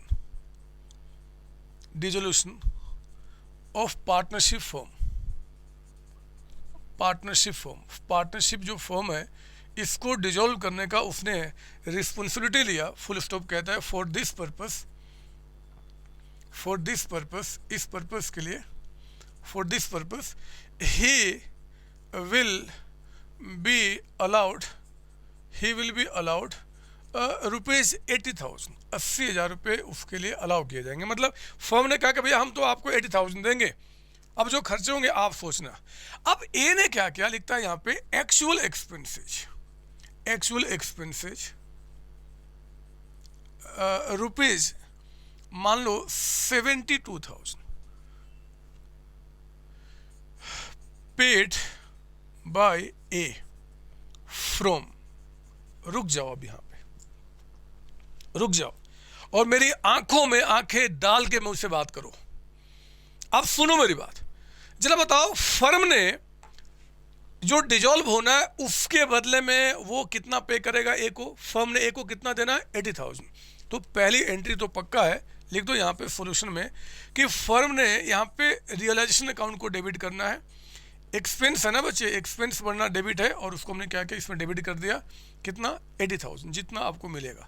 of partnership जो फर्म है, इसको डिजोल्व करने का उसने रिस्पॉन्सिबिलिटी लिया। Full stop. कहता है फॉर दिस पर्पस, इस पर्पस के लिए, for this purpose he will be allowed rupees 80,000, 80,000 रुपये उसके लिए अलाउ किए जाएंगे। मतलब फर्म ने कहा कि भैया हम तो आपको 80,000 देंगे, अब जो खर्चे होंगे आप सोचना। अब ए ने क्या किया, लिखता है यहाँ पे एक्चुअल एक्सपेंसेज रुपीज मान लो 72,000 पेड बाय ए फ्रॉम, रुक जाओ, अब यहाँ पे रुक जाओ और मेरी आंखों में आंखें डाल के मुझसे बात करो। अब सुनो मेरी बात, जरा बताओ, फर्म ने जो डिजॉल्व होना है उसके बदले में वो कितना पे करेगा ए को, फर्म ने ए को कितना देना है 80,000। तो पहली एंट्री तो पक्का है, लिख दो यहाँ पे सॉल्यूशन में कि फर्म ने यहाँ पे रियलाइजेशन अकाउंट को डेबिट करना है। एक्सपेंस है ना बच्चे, एक्सपेंस बढ़ना डेबिट है और उसको हमने क्या किया, इसमें डेबिट कर दिया कितना 80,000 जितना आपको मिलेगा।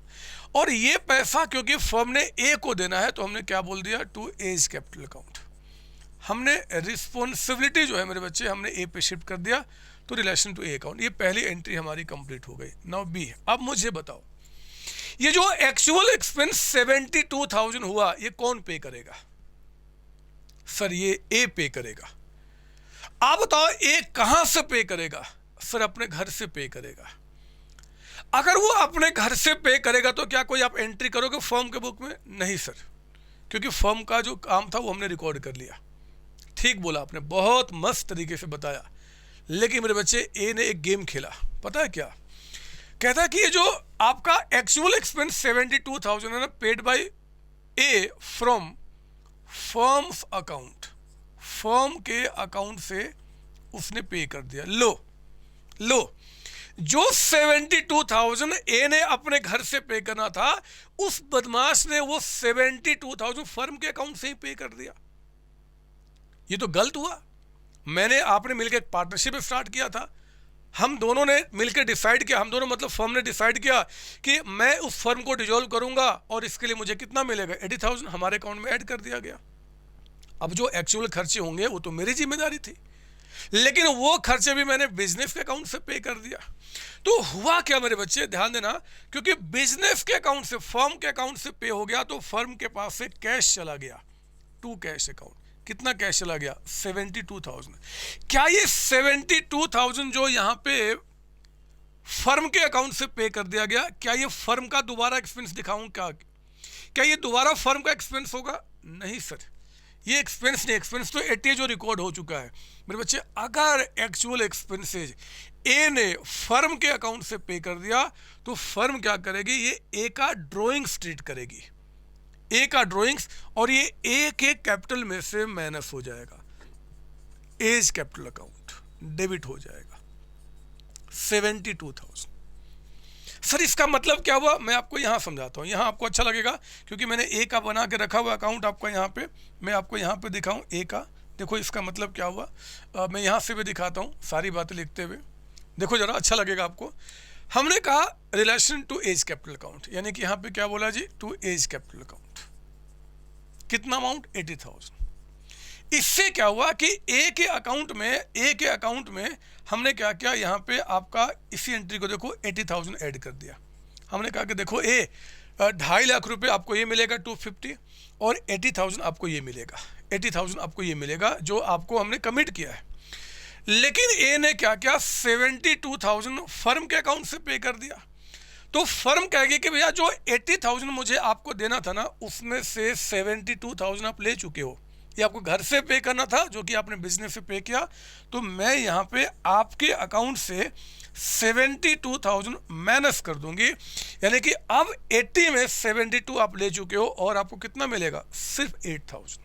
और ये पैसा क्योंकि फर्म ने ए को देना है तो हमने क्या बोल दिया टू एज कैपिटल अकाउंट। हमने रिस्पॉन्सिबिलिटी जो है मेरे बच्चे हमने ए पे शिफ्ट कर दिया तो रिलेशन टू ए अकाउंट। ये पहली एंट्री हमारी कंप्लीट हो गई। नाउ बी, अब मुझे बताओ ये जो एक्चुअल एक्सपेंस 72,000 हुआ ये कौन पे करेगा? सर ये ए पे करेगा। आप बताओ ए कहां से पे करेगा? सर अपने घर से पे करेगा। अगर वो अपने घर से पे करेगा तो क्या कोई आप एंट्री करोगे फर्म के बुक में? नहीं सर, क्योंकि फर्म का जो काम था वो हमने रिकॉर्ड कर लिया। ठीक बोला आपने, बहुत मस्त तरीके से बताया। लेकिन मेरे बच्चे ए ने एक गेम खेला, पता है क्या कहता है कि ये जो आपका एक्चुअल एक्सपेंस 72,000 है ना, paid by A from firms account, firm के अकाउंट से उसने पे कर दिया। लो जो 72,000 ए ने अपने घर से पे करना था उस बदमाश ने वो 72,000 फर्म के अकाउंट से ही पे कर दिया। ये तो गलत हुआ। मैंने आपने मिलकर एक पार्टनरशिप स्टार्ट किया था, हम दोनों ने मिलकर डिसाइड किया, हम दोनों मतलब फर्म ने डिसाइड किया कि मैं उस फर्म को डिसॉल्व करूंगा और इसके लिए मुझे कितना मिलेगा 80,000 हमारे अकाउंट में ऐड कर दिया गया। अब जो एक्चुअल खर्चे होंगे वो तो मेरी जिम्मेदारी थी, लेकिन वो खर्चे भी मैंने बिजनेस के अकाउंट से पे कर दिया। तो हुआ क्या मेरे बच्चे, ध्यान देना, क्योंकि बिजनेस के अकाउंट से फर्म के अकाउंट से पे हो गया तो फर्म के पास से कैश चला गया टू कैश अकाउंट। कितना कैश चला गया 72,000। क्या ये 72,000 जो यहाँ पे फर्म के अकाउंट से पे कर दिया गया, क्या ये फर्म का दोबारा एक्सपेंस दिखाऊं? क्या ये दोबारा फर्म का एक्सपेंस होगा? नहीं सर, ये एक्सपेंस नहीं, एक्सपेंस तो 80 जो रिकॉर्ड हो चुका है मेरे बच्चे। अगर एक्चुअल एक्सपेंसेज ए ने फर्म के अकाउंट से पे कर दिया तो फर्म क्या करेगी, ये ए का ड्रॉइंग्स ट्रीट करेगी, ए का ड्रॉइंग्स, और ये ए के कैपिटल में से माइनस हो जाएगा, एज कैपिटल अकाउंट डेबिट हो जाएगा 72,000। सर इसका मतलब क्या हुआ, मैं आपको यहां समझाता हूं, यहां आपको अच्छा लगेगा क्योंकि मैंने ए का बना के रखा हुआ अकाउंट आपका यहां पे, मैं आपको यहां पे दिखाऊं ए का। देखो इसका मतलब क्या हुआ, मैं यहां से भी दिखाता हूं सारी बातें लिखते हुए, देखो जरा अच्छा लगेगा आपको। हमने कहा relation to A's capital account, यानी कि यहां पे क्या बोला जी, टू एज कैपिटल अकाउंट, कितना अमाउंट 80,000। इससे क्या हुआ कि ए के अकाउंट में हमने क्या किया, यहाँ पे आपका इसी एंट्री को देखो 80,000 ऐड कर दिया। हमने कहा कि देखो ए 2.5 लाख रुपए आपको ये मिलेगा 250 और 80,000 आपको ये मिलेगा, 80,000 आपको ये मिलेगा जो आपको हमने कमिट किया है। लेकिन ए ने क्या किया 72,000 फर्म के अकाउंट से पे कर दिया। तो फर्म कहेगी कि भैया जो 80,000 मुझे आपको देना था ना उसमें से 72,000 आप ले चुके हो, ये आपको घर से पे करना था जो कि आपने बिजनेस से पे किया, तो मैं यहाँ पे आपके अकाउंट से 72,000 माइनस कर दूंगी, यानी कि अब 80 में 72 आप ले चुके हो और आपको कितना मिलेगा, सिर्फ 8,000।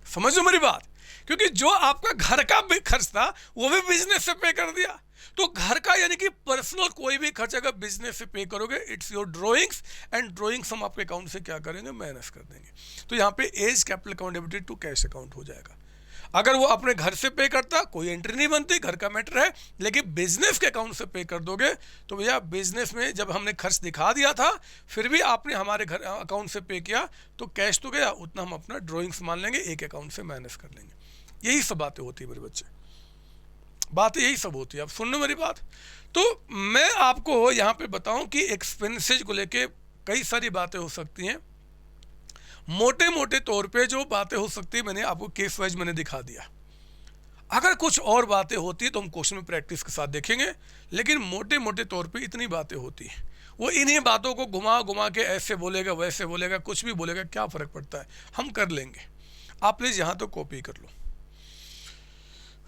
समझ लो मेरी बात, क्योंकि जो आपका घर का भी खर्च था वो भी बिजनेस से पे कर दिया। तो घर का यानी कि पर्सनल कोई भी खर्च अगर बिजनेस से पे करोगे it's your drawings, and drawings हम आपके अकाउंट से क्या करेंगे, माइनस कर देंगे। तो यहाँ पे A's capital account debited to cash account हो जाएगा। अगर वो अपने घर से पे करता कोई एंट्री नहीं बनती, घर का मैटर है, लेकिन बिजनेस के अकाउंट से पे कर दोगे तो भैया बिजनेस में जब हमने खर्च दिखा दिया था फिर भी आपने हमारे घर अकाउंट से पे किया तो कैश तो गया, उतना हम अपना ड्रॉइंग्स मान लेंगे, एक अकाउंट से माइनस कर लेंगे। यही सब बातें होती है मेरे बच्चे, बातें यही सब होती है। आप सुन लो मेरी बात। तो मैं आपको यहाँ पे बताऊं कि एक्सपेंसेज को लेके कई सारी बातें हो सकती हैं, मोटे मोटे तौर पे जो बातें हो सकती है मैंने आपको केस वाइज मैंने दिखा दिया। अगर कुछ और बातें होती तो हम क्वेश्चन में प्रैक्टिस के साथ देखेंगे, लेकिन मोटे मोटे तौर पे इतनी बातें होती हैं। वो इन्हीं बातों को घुमा घुमा के ऐसे बोलेगा वैसे बोलेगा कुछ भी बोलेगा, क्या फ़र्क पड़ता है, हम कर लेंगे। आप प्लीज़ यहाँ तो कॉपी कर लो।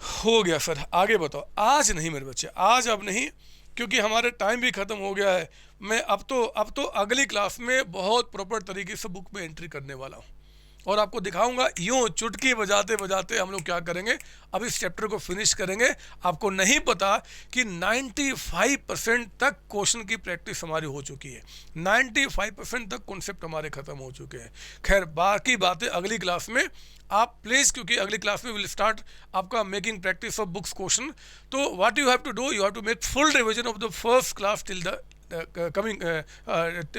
हो गया सर, आगे बताओ। आज नहीं मेरे बच्चे, आज अब नहीं, क्योंकि हमारा टाइम भी ख़त्म हो गया है। मैं अब तो अगली क्लास में बहुत प्रॉपर तरीके से बुक में एंट्री करने वाला हूँ। और आपको दिखाऊंगा यूं चुटकी बजाते बजाते हम लोग क्या करेंगे, अब इस चैप्टर को फिनिश करेंगे। आपको नहीं पता कि 95% तक क्वेश्चन की प्रैक्टिस हमारी हो चुकी है, 95% तक कॉन्सेप्ट हमारे खत्म हो चुके हैं। खैर बाकी बातें अगली क्लास में आप प्लीज़, क्योंकि अगली क्लास में विल स्टार्ट आपका making practice of books question. तो what you have to do, you have to make full revision of the first class till the coming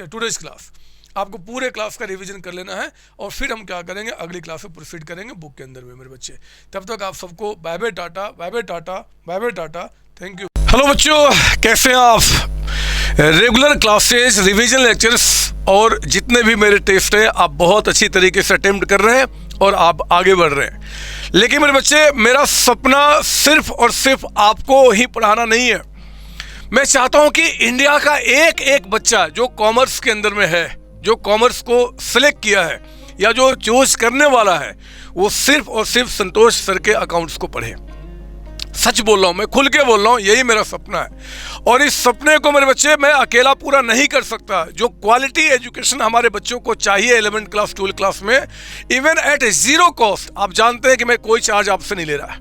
today's class. आपको पूरे क्लास का रिवीजन कर लेना है और फिर हम क्या करेंगे, अगली क्लास में प्रोसीड करेंगे बुक के अंदर में मेरे बच्चे। तब तक आप सबको bye bye tata, bye bye tata, bye bye tata, thank you. Hello बच्चों, कैसे हैं आप? रेगुलर क्लासेस, रिवीजन लेक्चर्स और जितने भी मेरे टेस्ट हैं आप बहुत अच्छी तरीके से अटेम्प्ट कर रहे हैं और आप आगे बढ़ रहे हैं। लेकिन मेरे बच्चे, मेरा सपना सिर्फ और सिर्फ आपको ही पढ़ाना नहीं है। मैं चाहता हूं कि इंडिया का एक एक बच्चा जो कॉमर्स के अंदर में है, जो कॉमर्स को सिलेक्ट किया है या जो चूज करने वाला है, वो सिर्फ और सिर्फ संतोष सर के अकाउंट्स को पढ़े। सच बोल रहा हूं, मैं खुल के बोल रहा हूं, यही मेरा सपना है। और इस सपने को मेरे बच्चे मैं अकेला पूरा नहीं कर सकता। जो क्वालिटी एजुकेशन हमारे बच्चों को चाहिए 11th क्लास 12th क्लास में, इवन एट जीरो कॉस्ट, आप जानते हैं कि मैं कोई चार्ज आपसे नहीं ले रहा।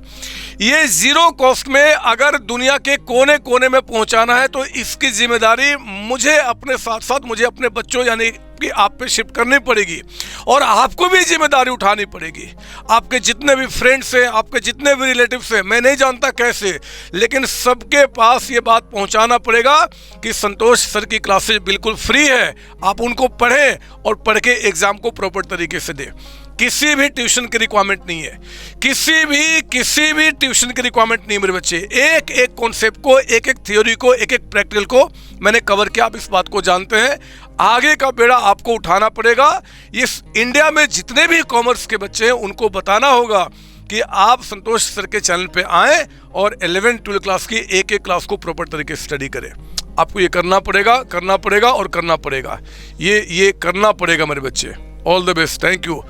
ये जीरो कॉस्ट में अगर दुनिया के कोने कोने में पहुंचाना है तो इसकी जिम्मेदारी मुझे अपने साथ साथ मुझे अपने बच्चों यानी कि आप पे शिफ्ट करनी पड़ेगी और आपको भी जिम्मेदारी उठानी पड़ेगी। आपके जितने भी फ्रेंड्स हैं, आपके जितने भी रिलेटिव्स हैं, मैं नहीं जानता कैसे, लेकिन सबके पास ये बात पहुंचाना पड़ेगा कि संतोष सर की क्लासेस बिल्कुल फ्री है, आप उनको पढ़ें और पढ़ के एग्जाम को प्रॉपर तरीके से दें। किसी भी ट्यूशन की रिक्वायरमेंट नहीं है, किसी भी ट्यूशन की रिक्वायरमेंट नहीं मेरे बच्चे। एक एक कॉन्सेप्ट को, एक एक थ्योरी को, एक एक प्रैक्टिकल को मैंने कवर किया, आप इस बात को जानते हैं। आगे का बेड़ा आपको उठाना पड़ेगा। इस इंडिया में जितने भी कॉमर्स के बच्चे हैं उनको बताना होगा कि आप संतोष सर के चैनल पे आएँ और 11th 12th क्लास की एक एक क्लास को प्रॉपर तरीके से स्टडी करें। आपको ये करना पड़ेगा और करना पड़ेगा, ये करना पड़ेगा मेरे बच्चे। All the best, thank you.